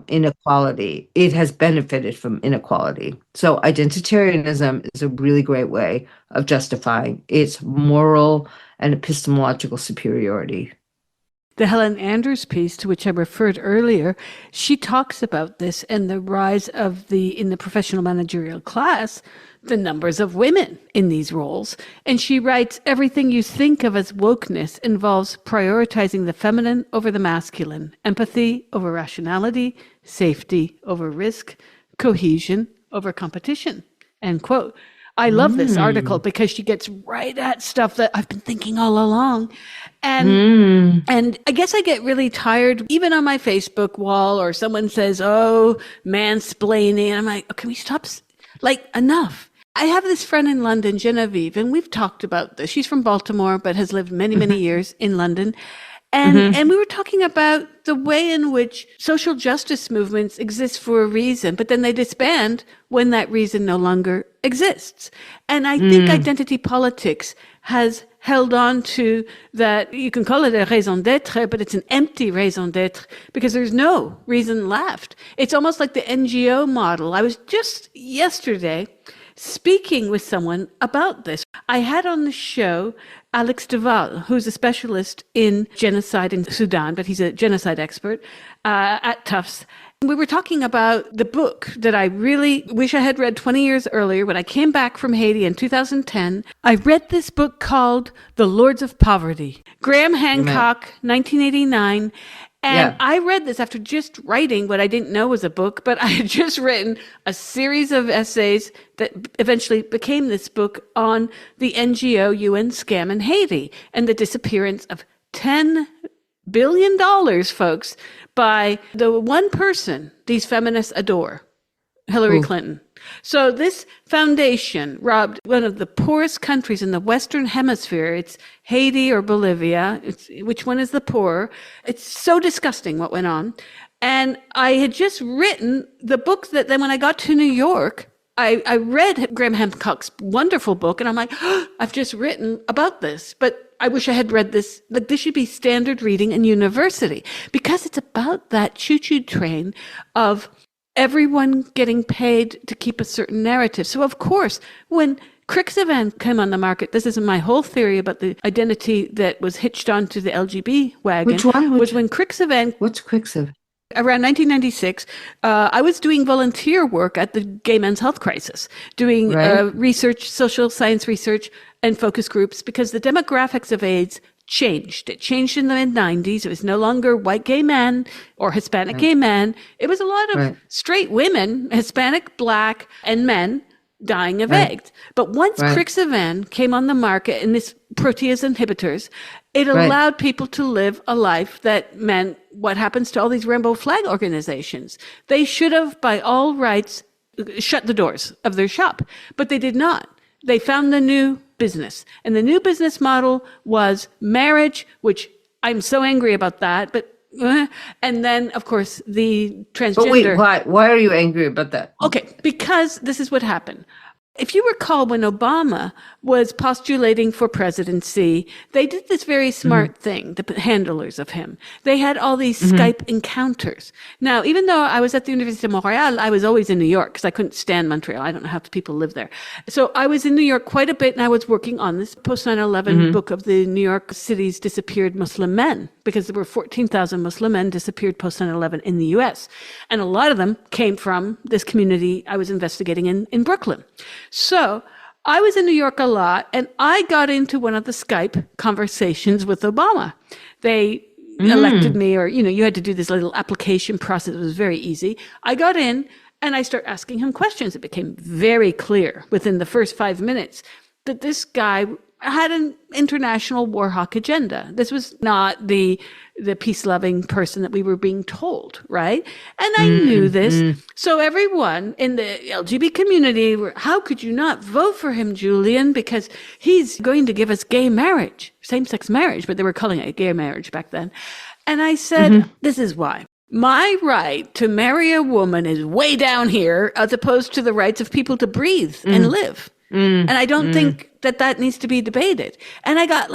inequality. It has benefited from inequality. So identitarianism is a really great way of justifying its moral and epistemological superiority. The Helen Andrews piece, to which I referred earlier, she talks about this and the rise of in the professional managerial class, the numbers of women in these roles. And she writes, everything you think of as wokeness involves prioritizing the feminine over the masculine, empathy over rationality, safety over risk, cohesion over competition, end quote. I love this article because she gets right at stuff that I've been thinking all along. And I guess I get really tired, even on my Facebook wall, or someone says, oh, mansplaining. And I'm like, oh, can we stop? Like, enough. I have this friend in London, Genevieve, and we've talked about this. She's from Baltimore, but has lived many, many years in London. And we were talking about the way in which social justice movements exist for a reason, but then they disband when that reason no longer exists. And I think identity politics has held on to that. You can call it a raison d'être, but it's an empty raison d'être because there's no reason left. It's almost like the NGO model. I was just yesterday speaking with someone about this. I had on the show Alex Duval, who's a specialist in genocide in Sudan, but he's a genocide expert at Tufts. We were talking about the book that I really wish I had read 20 years earlier when I came back from Haiti in 2010. I read this book called The Lords of Poverty, Graham Hancock, 1989. And I read this after just writing what I didn't know was a book, but I had just written a series of essays that eventually became this book on the NGO UN scam in Haiti and the disappearance of $10 billion, folks, by the one person these feminists adore, Hillary Clinton. So this foundation robbed one of the poorest countries in the Western Hemisphere. It's Haiti or Bolivia. Which one is the poorer? It's so disgusting what went on. And I had just written the book that then when I got to New York, I read Graham Hancock's wonderful book, and I'm like, oh, I've just written about this. But I wish I had read this. Like, this should be standard reading in university because it's about that choo-choo train of everyone getting paid to keep a certain narrative. So, of course, when Crixavan came on the market, this isn't my whole theory about the identity that was hitched onto the LGB wagon. Which one? Was when Crixavan... What's Crixavan? Around 1996, I was doing volunteer work at the Gay Men's Health Crisis, doing research, social science research, and focus groups because the demographics of AIDS changed. It changed in the mid-90s. It was no longer white gay men or Hispanic gay men. It was a lot of straight women, Hispanic, Black, and men dying of Right. AIDS. But once Right. Crixivan came on the market and this protease inhibitors, it allowed people to live a life that meant what happens to all these rainbow flag organizations. They should have, by all rights, shut the doors of their shop, but they did not. They found the new business, and the new business model was marriage, which I'm so angry about that, but and then, of course, the transgender. But wait, why are you angry about that? Okay, because this is what happened. If you recall, when Obama was postulating for presidency, they did this very smart thing, the handlers of him. They had all these Skype encounters. Now, even though I was at the Université de Montréal, I was always in New York because I couldn't stand Montreal. I don't know how people live there. So I was in New York quite a bit, and I was working on this post 9/11 book of the New York City's disappeared Muslim men, because there were 14,000 Muslim men disappeared post 9/11 in the US. And a lot of them came from this community I was investigating in Brooklyn. So I was in New York a lot, and I got into one of the Skype conversations with Obama. They elected me, or, you had to do this little application process. It was very easy. I got in, and I started asking him questions. It became very clear within the first 5 minutes that this guy had an international war hawk agenda. This was not the peace-loving person that we were being told, right? And I knew this. So everyone in the LGBT community were, how could you not vote for him, Julian? Because he's going to give us gay marriage, same-sex marriage, but they were calling it gay marriage back then. And I said, this is why. My right to marry a woman is way down here, as opposed to the rights of people to breathe and live. And I don't think that needs to be debated. And I got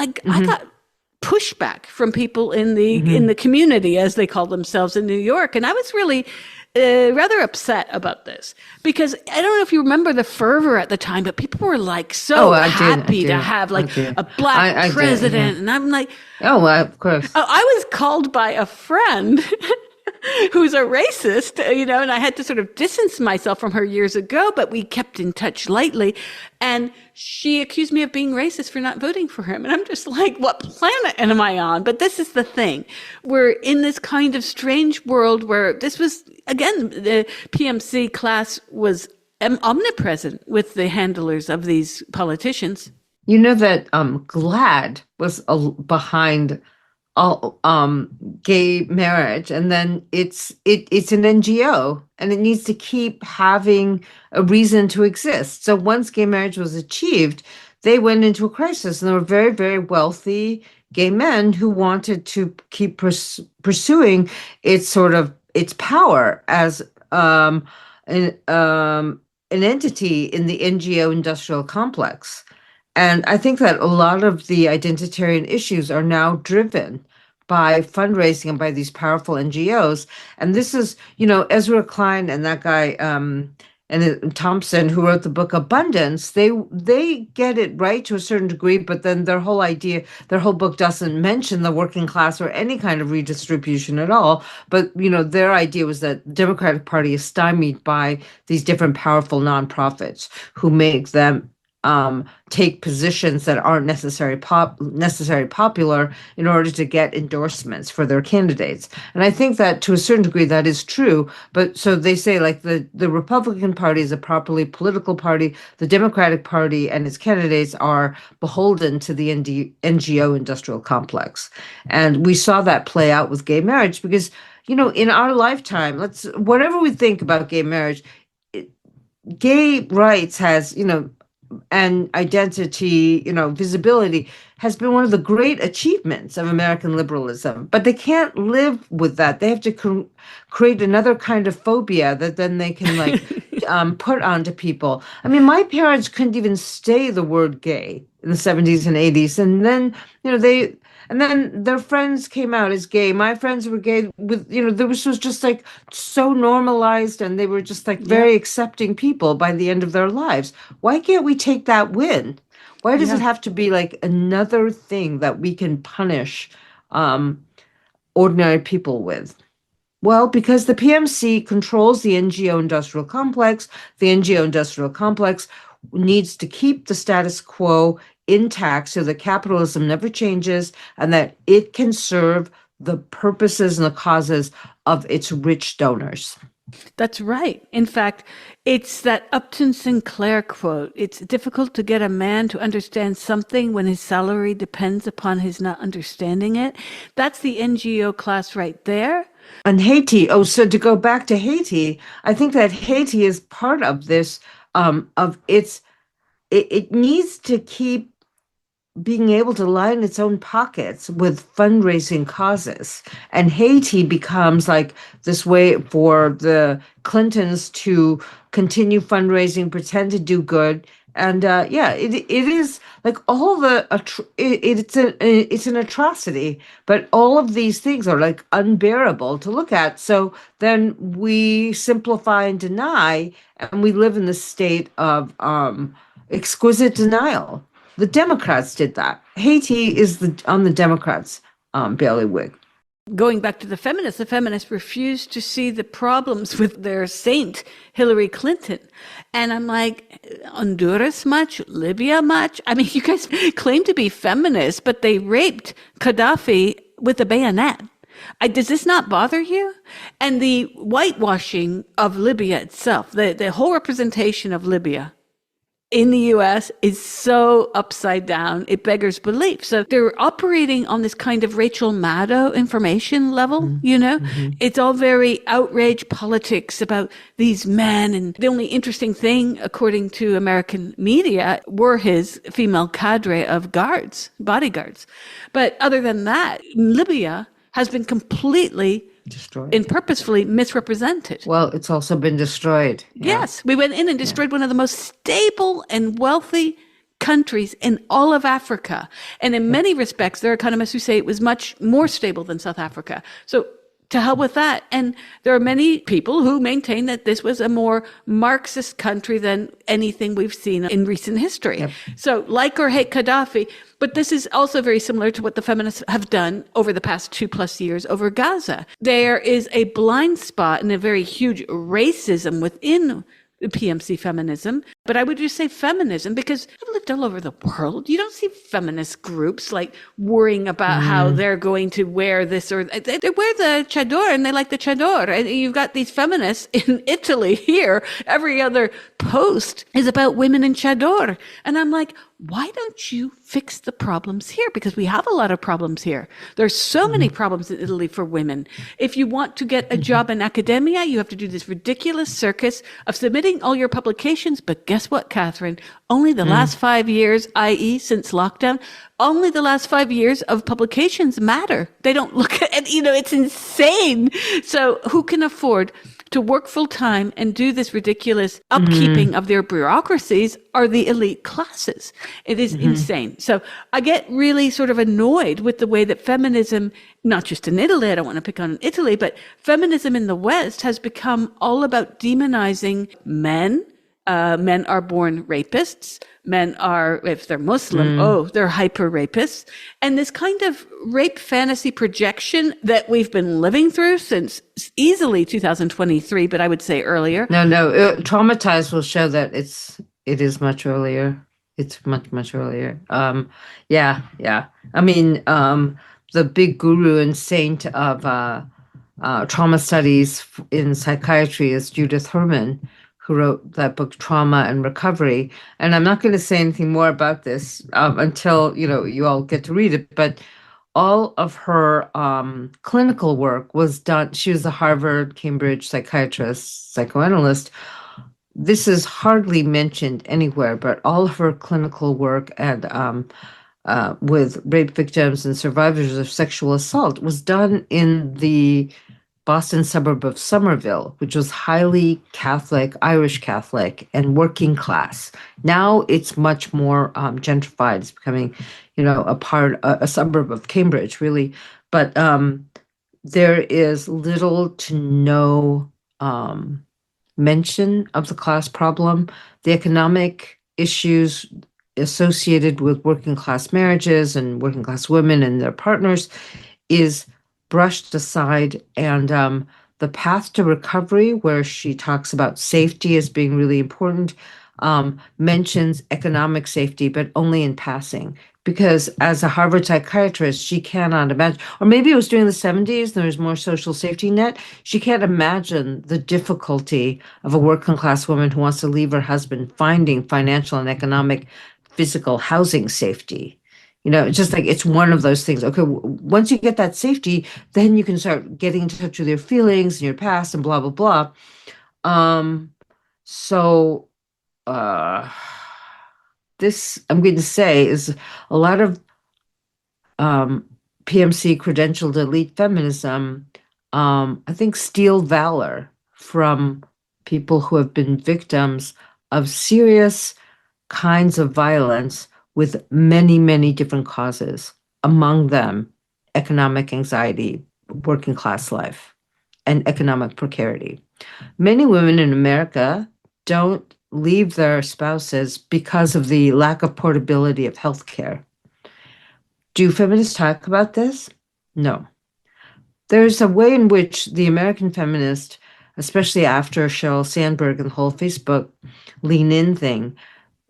pushback from people in the community, as they call themselves in New York. And I was really rather upset about this, because I don't know if you remember the fervor at the time, but people were like happy to have a black president. And I'm like, oh, well, of course. I was called by a friend who's a racist, and I had to sort of distance myself from her years ago, but we kept in touch lightly. And she accused me of being racist for not voting for him. And I'm just like, what planet am I on? But this is the thing. We're in this kind of strange world where this was, again, the PMC class was omnipresent with the handlers of these politicians. You know that GLAAD was behind gay marriage, and then it's an NGO, and it needs to keep having a reason to exist. So once gay marriage was achieved, they went into a crisis, and there were very, very wealthy gay men who wanted to keep pursuing its power as an entity in the NGO industrial complex. And I think that a lot of the identitarian issues are now driven by fundraising and by these powerful NGOs. And this is, Ezra Klein and that guy, and Thompson, who wrote the book Abundance, they get it right to a certain degree, but then their whole book doesn't mention the working class or any kind of redistribution at all. But, their idea was that the Democratic Party is stymied by these different powerful nonprofits who make them take positions that aren't necessarily popular in order to get endorsements for their candidates. And I think that to a certain degree that is true. But so they say, like, the Republican Party is a properly political party. The Democratic Party and its candidates are beholden to the NGO industrial complex. And we saw that play out with gay marriage because, in our lifetime, whatever we think about gay marriage, gay rights has, and identity, visibility has been one of the great achievements of American liberalism. But they can't live with that. They have to create another kind of phobia that then they can put onto people. I mean, my parents couldn't even say the word gay in the 70s and 80s. And then, and then their friends came out as gay. My friends were gay this was just like so normalized, and they were just like very accepting people by the end of their lives. Why can't we take that win? Why does it have to be like another thing that we can punish ordinary people with? Well, because the PMC controls the NGO industrial complex. The NGO industrial complex needs to keep the status quo intact so that capitalism never changes and that it can serve the purposes and the causes of its rich donors. That's right. In fact, it's that Upton Sinclair quote. It's difficult to get a man to understand something when his salary depends upon his not understanding it. That's the NGO class right there. And Haiti, oh, so to go back to Haiti, I think that Haiti is part of this, of it needs to keep being able to line its own pockets with fundraising causes. And Haiti becomes like this way for the Clintons to continue fundraising, pretend to do good. And it is like all the it's an atrocity, but all of these things are like unbearable to look at. So then we simplify and deny, and we live in the state of exquisite denial. The Democrats did that. Haiti is on the Democrats' bailiwick. Going back to the feminists refused to see the problems with their saint, Hillary Clinton. And I'm like, Honduras much? Libya much? I mean, you guys claim to be feminists, but they raped Gaddafi with a bayonet. Does this not bother you? And the whitewashing of Libya itself, the whole representation of Libya in the US is so upside down, it beggars belief. So they're operating on this kind of Rachel Maddow information level, you know? Mm-hmm. It's all very outrage politics about these men. And the only interesting thing, according to American media, were his female cadre of bodyguards. But other than that, Libya has been completely destroyed and purposefully misrepresented. Well, it's also been destroyed. Yeah. Yes, we went in and destroyed one of the most stable and wealthy countries in all of Africa. And in many respects, there are economists who say it was much more stable than South Africa. So to hell with that. And there are many people who maintain that this was a more Marxist country than anything we've seen in recent history. Yep. So like or hate Gaddafi, but this is also very similar to what the feminists have done over the past 2+ years over Gaza. There is a blind spot and a very huge racism within PMC feminism, but I would just say feminism because I've lived all over the world. You don't see feminist groups like worrying about how they're going to wear this or they wear the chador and they like the chador. And you've got these feminists in Italy here. Every other post is about women in chador. And I'm like, why don't you fix the problems here? Because we have a lot of problems here. There's so many problems in Italy for women. If you want to get a job in academia, you have to do this ridiculous circus of submitting all your publications. But guess what, Catherine? Only the last 5 years, i.e. since lockdown, only the last 5 years of publications matter. They don't look at, it's insane. So who can afford to work full time and do this ridiculous upkeeping of their bureaucracies are the elite classes. It is insane. So I get really sort of annoyed with the way that feminism, not just in Italy, I don't want to pick on Italy, but feminism in the West has become all about demonizing men. Men are born rapists. Men are, if they're Muslim, they're hyper rapists. And this kind of rape fantasy projection that we've been living through since easily 2023, but I would say earlier. No, Traumatized will show that it is much earlier. It's much, much earlier. Yeah. I mean, the big guru and saint of trauma studies in psychiatry is Judith Herman, who wrote that book, Trauma and Recovery. And I'm not going to say anything more about this until, you all get to read it. But all of her clinical work was done. She was a Harvard, Cambridge psychiatrist, psychoanalyst. This is hardly mentioned anywhere, but all of her clinical work and with rape victims and survivors of sexual assault was done in the Boston suburb of Somerville, which was highly Catholic, Irish Catholic, and working class. Now it's much more gentrified. It's becoming, a suburb of Cambridge, really. But there is little to no mention of the class problem. The economic issues associated with working class marriages and working class women and their partners is brushed aside, and the path to recovery, where she talks about safety as being really important, mentions economic safety, but only in passing, because as a Harvard psychiatrist, she cannot imagine, or maybe it was during the 70s, there was more social safety net. She can't imagine the difficulty of a working class woman who wants to leave her husband finding financial and economic, physical housing safety. Just like it's one of those things. Okay, once you get that safety, then you can start getting in touch with your feelings and your past and blah, blah, blah. So this, I'm going to say, is a lot of PMC credentialed elite feminism, I think, steal valor from people who have been victims of serious kinds of violence with many, many different causes, among them economic anxiety, working class life, and economic precarity. Many women in America don't leave their spouses because of the lack of portability of health care. Do feminists talk about this? No. There's a way in which the American feminist, especially after Sheryl Sandberg and the whole Facebook lean in thing,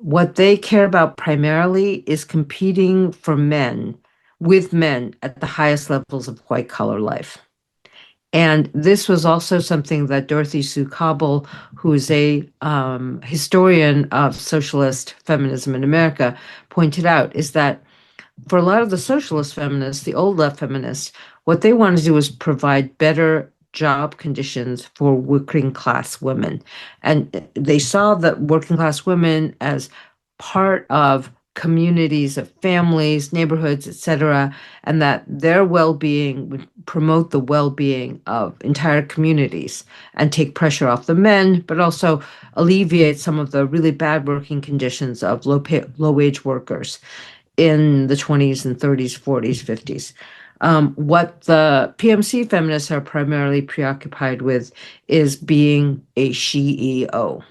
what they care about primarily is competing for men, with men at the highest levels of white collar life. And this was also something that Dorothy Sue Cobble, who is a historian of socialist feminism in America, pointed out, is that for a lot of the socialist feminists, the old left feminists, what they want to do is provide better job conditions for working class women. And they saw that working class women as part of communities of families, neighborhoods, etc., and that their well-being would promote the well-being of entire communities and take pressure off the men, but also alleviate some of the really bad working conditions of low-wage workers in the 20s and 30s, 40s, 50s. What the PMC feminists are primarily preoccupied with is being a CEO.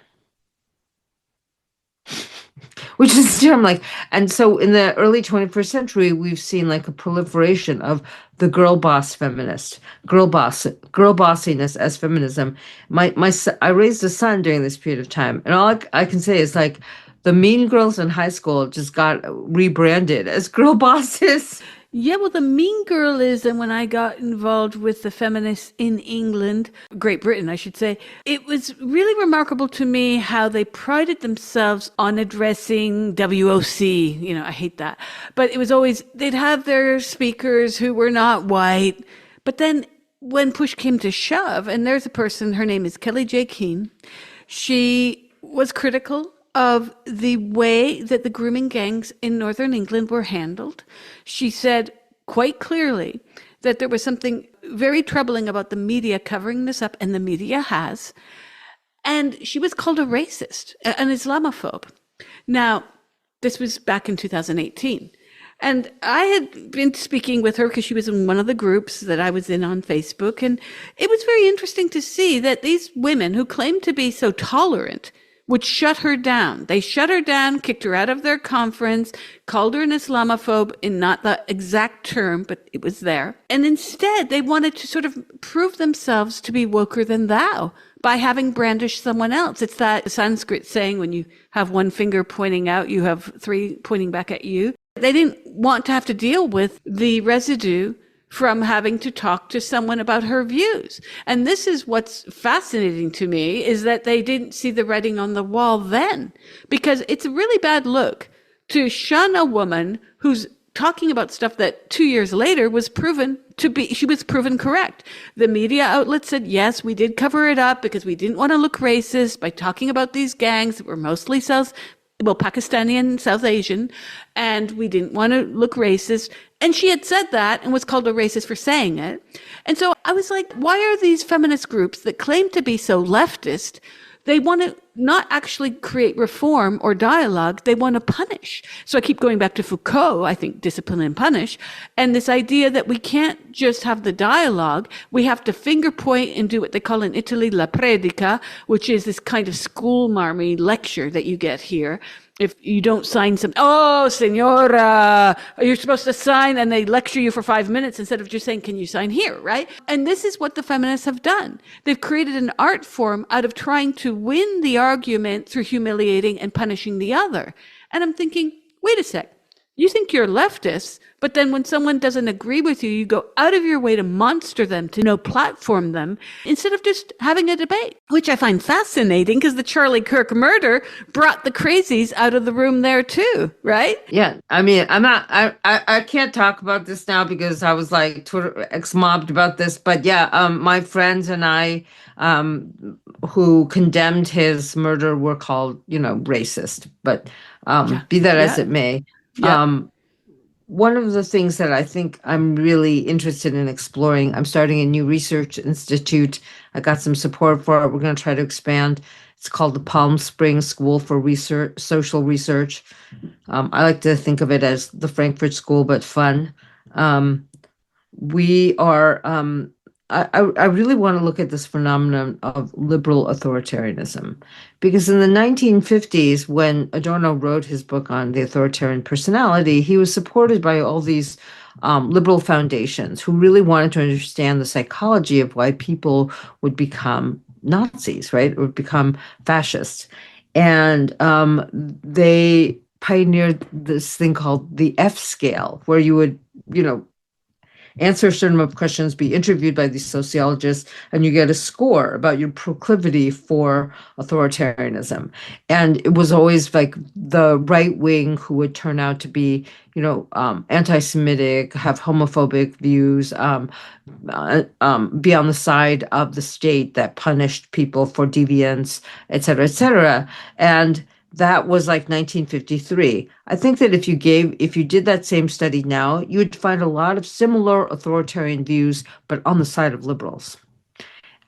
Which is, I'm like, and so in the early 21st century, we've seen like a proliferation of the girl boss feminist, girl bossiness as feminism. I raised a son during this period of time, and all I can say is like the mean girls in high school just got rebranded as girl bosses. Yeah, well, the mean girlism, when I got involved with the feminists in England, Great Britain, I should say, it was really remarkable to me how they prided themselves on addressing WOC. I hate that. But it was always, they'd have their speakers who were not white. But then when push came to shove, and there's a person, her name is Kelly J. Keane, she was critical of the way that the grooming gangs in Northern England were handled. She said quite clearly that there was something very troubling about the media covering this up, and the media has. And she was called a racist, an Islamophobe. Now, this was back in 2018. And I had been speaking with her because she was in one of the groups that I was in on Facebook. And it was very interesting to see that these women who claimed to be so tolerant would shut her down. They shut her down, kicked her out of their conference, called her an Islamophobe in not the exact term, but it was there. And instead, they wanted to sort of prove themselves to be woker than thou by having brandished someone else. It's that Sanskrit saying, when you have one finger pointing out, you have three pointing back at you. They didn't want to have to deal with the residue from having to talk to someone about her views. And this is what's fascinating to me, is that they didn't see the writing on the wall then, because it's a really bad look to shun a woman who's talking about stuff that 2 years later was proven to be, she was proven correct. The media outlets said, yes, we did cover it up because we didn't want to look racist by talking about these gangs that were mostly Pakistani and South Asian, and we didn't want to look racist. And she had said that and was called a racist for saying it. And so I was like, why are these feminist groups that claim to be so leftist, they want to not actually create reform or dialogue, they want to punish. So I keep going back to Foucault, I think, discipline and punish, and this idea that we can't just have the dialogue, we have to finger point and do what they call in Italy la predica, which is this kind of school marmy lecture that you get here. If you don't sign oh, senora, you're supposed to sign, and they lecture you for 5 minutes instead of just saying, can you sign here, right? And this is what the feminists have done. They've created an art form out of trying to win the argument through humiliating and punishing the other. And I'm thinking, wait a sec. You think you're leftist, but then when someone doesn't agree with you, you go out of your way to monster them, to platform them, instead of just having a debate, which I find fascinating because the Charlie Kirk murder brought the crazies out of the room there too, right? Yeah, I mean, I can't talk about this now because I was like Twitter ex-mobbed about this, but yeah, my friends and I, who condemned his murder were called, racist, but Yeah. be that as Yeah. it may. Yeah. um, One of the things that I think I'm really interested in exploring, I'm starting a new research institute. I got some support for it. We're going to try to expand. It's called the Palm Springs School for Research, Social Research. I like to think of it as the Frankfurt School, but fun. Um, we are I really want to look at this phenomenon of liberal authoritarianism, because in the 1950s, when Adorno wrote his book on the authoritarian personality, he was supported by all these liberal foundations who really wanted to understand the psychology of why people would become Nazis, right, or become fascists. And they pioneered this thing called the F scale, where you would, answer a certain number of questions, be interviewed by these sociologists, and you get a score about your proclivity for authoritarianism. And it was always like the right wing who would turn out to be, anti-Semitic, have homophobic views, be on the side of the state that punished people for deviance, et cetera, et cetera. And that was like 1953. I think that if you did that same study now, you would find a lot of similar authoritarian views, but on the side of liberals.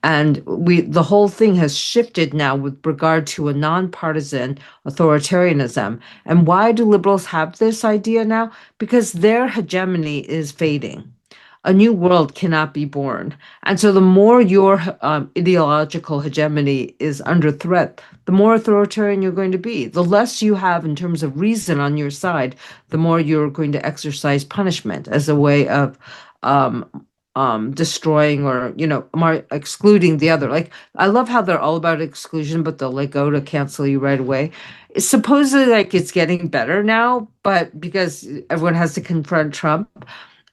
And the whole thing has shifted now with regard to a nonpartisan authoritarianism. And why do liberals have this idea now? Because their hegemony is fading. A new world cannot be born. And so the more your ideological hegemony is under threat, the more authoritarian you're going to be. The less you have in terms of reason on your side, the more you're going to exercise punishment as a way of destroying or, excluding the other. Like, I love how they're all about exclusion, but they'll let go to cancel you right away. It's supposedly like it's getting better now, but because everyone has to confront Trump.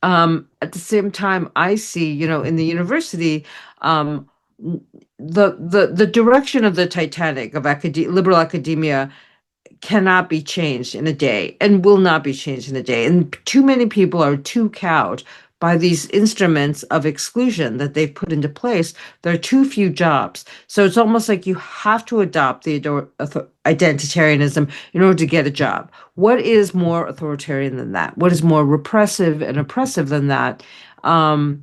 At the same time, I see, in the university, the direction of the Titanic of liberal academia cannot be changed in a day and will not be changed in a day. And too many people are too cowed by these instruments of exclusion that they've put into place. There are too few jobs. So it's almost like you have to adopt the identitarianism in order to get a job. What is more authoritarian than that? What is more repressive and oppressive than that? The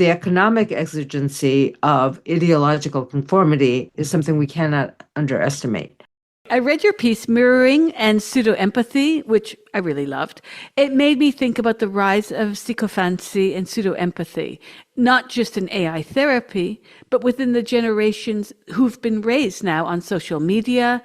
economic exigency of ideological conformity is something we cannot underestimate. I read your piece, Mirroring and Pseudo-Empathy, which I really loved. It made me think about the rise of sycophancy and pseudo-empathy, not just in AI therapy, but within the generations who've been raised now on social media,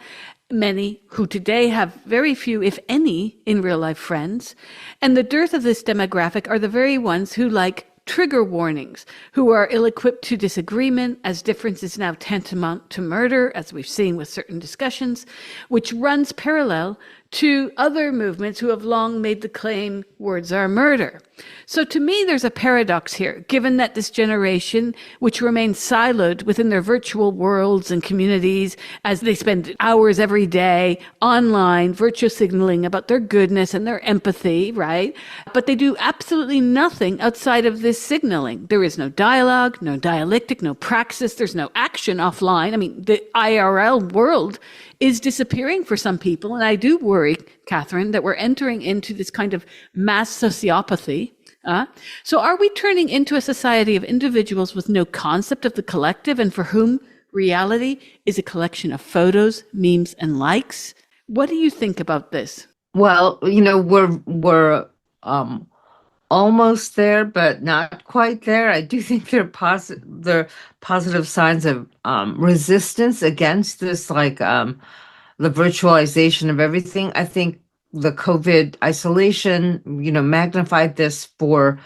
many who today have very few, if any, in real life friends. And the dearth of this demographic are the very ones who like trigger warnings, who are ill-equipped to disagreement, as difference is now tantamount to murder, as we've seen with certain discussions, which runs parallel to other movements who have long made the claim, words are murder. So to me, there's a paradox here, given that this generation, which remains siloed within their virtual worlds and communities, as they spend hours every day online, virtue signaling about their goodness and their empathy, right? But they do absolutely nothing outside of this signaling. There is no dialogue, no dialectic, no praxis. There's no action offline. I mean, the IRL world is disappearing for some people. And I do worry, Catherine, that we're entering into this kind of mass sociopathy. So are we turning into a society of individuals with no concept of the collective and for whom reality is a collection of photos, memes, and likes? What do you think about this? Well, we're almost there, but not quite there. I do think there are positive signs of resistance against this, like the virtualization of everything. I think the COVID isolation, magnified this for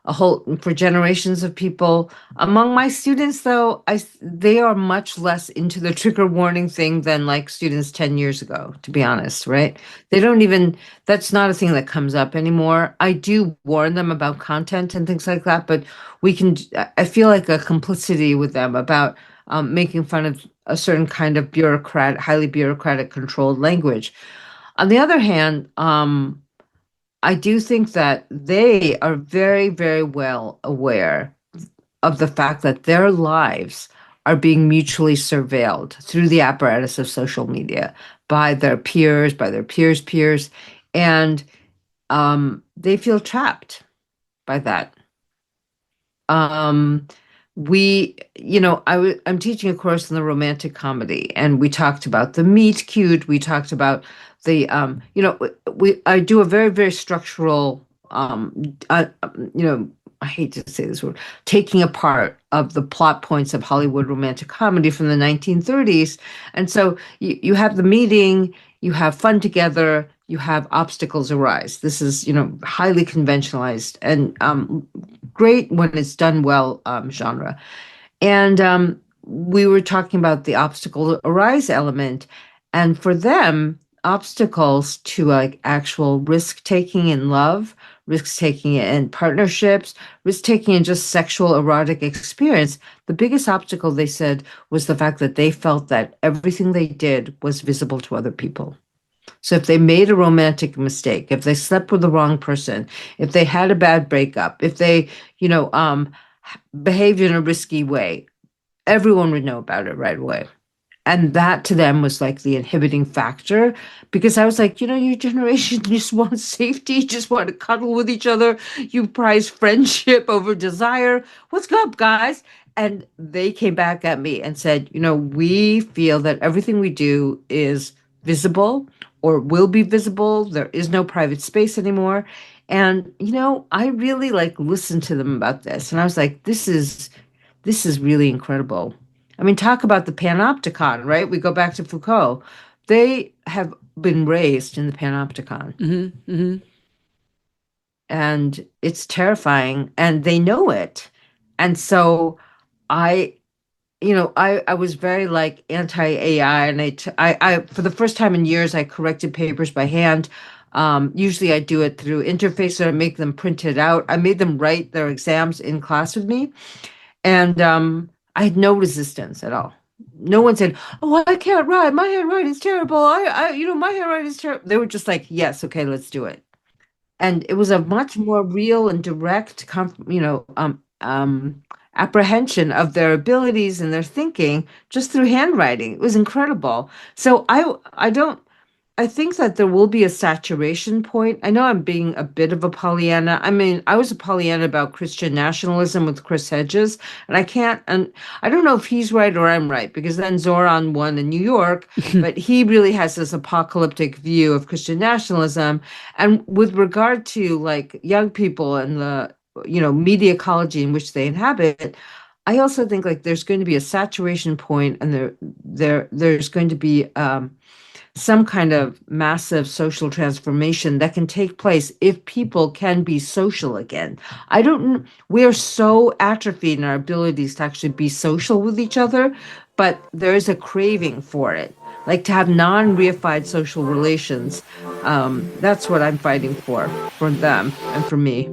a whole for generations of people. Among my students, though, they are much less into the trigger warning thing than like students 10 years ago, to be honest, right? They don't even, that's not a thing that comes up anymore. I do warn them about content and things like that, but I feel like a complicity with them about making fun of a certain kind of highly bureaucratic controlled language. On the other hand, I do think that they are very, very well aware of the fact that their lives are being mutually surveilled through the apparatus of social media by their peers, by their peers' peers, and they feel trapped by that. Um, I'm teaching a course in the romantic comedy, and we talked about the meet cute. We talked about I do a very, very structural, I hate to say this word, taking apart of the plot points of Hollywood romantic comedy from the 1930s. And so you have the meeting, you have fun together, you have obstacles arise. This is, highly conventionalized and great when it's done well genre. And we were talking about the obstacle arise element. And for them, obstacles to like actual risk taking in love, risk taking in partnerships, risk taking in just sexual erotic experience, the biggest obstacle they said was the fact that they felt that everything they did was visible to other people. So if they made a romantic mistake, if they slept with the wrong person, if they had a bad breakup, if they, behaved in a risky way, everyone would know about it right away. And that to them was like the inhibiting factor because I was like, your generation just wants safety, just want to cuddle with each other. You prize friendship over desire. What's up, guys? And they came back at me and said, we feel that everything we do is visible or will be visible. There is no private space anymore. And, I really like listened to them about this. And I was like, this is really incredible. I mean, talk about the panopticon, right? We go back to Foucault. They have been raised in the panopticon. Mm-hmm, mm-hmm. And it's terrifying and they know it. And so I was very like anti-AI and I for the first time in years, I corrected papers by hand. Usually I do it through interface or I make them print it out. I made them write their exams in class with me. And I had no resistance at all. No one said, "Oh, I can't write. My handwriting is terrible. My handwriting is terrible." They were just like, "Yes, okay, let's do it." And it was a much more real and direct, apprehension of their abilities and their thinking just through handwriting. It was incredible. So I don't. I think that there will be a saturation point. I know I'm being a bit of a Pollyanna. I mean, I was a Pollyanna about Christian nationalism with Chris Hedges, and I don't know if he's right or I'm right, because then Zoran won in New York, but he really has this apocalyptic view of Christian nationalism. And with regard to like young people and the, media ecology in which they inhabit, I also think like there's going to be a saturation point and there's going to be some kind of massive social transformation that can take place if people can be social again. We are so atrophied in our abilities to actually be social with each other, but there is a craving for it, like to have non-reified social relations. That's what I'm fighting for them and for me.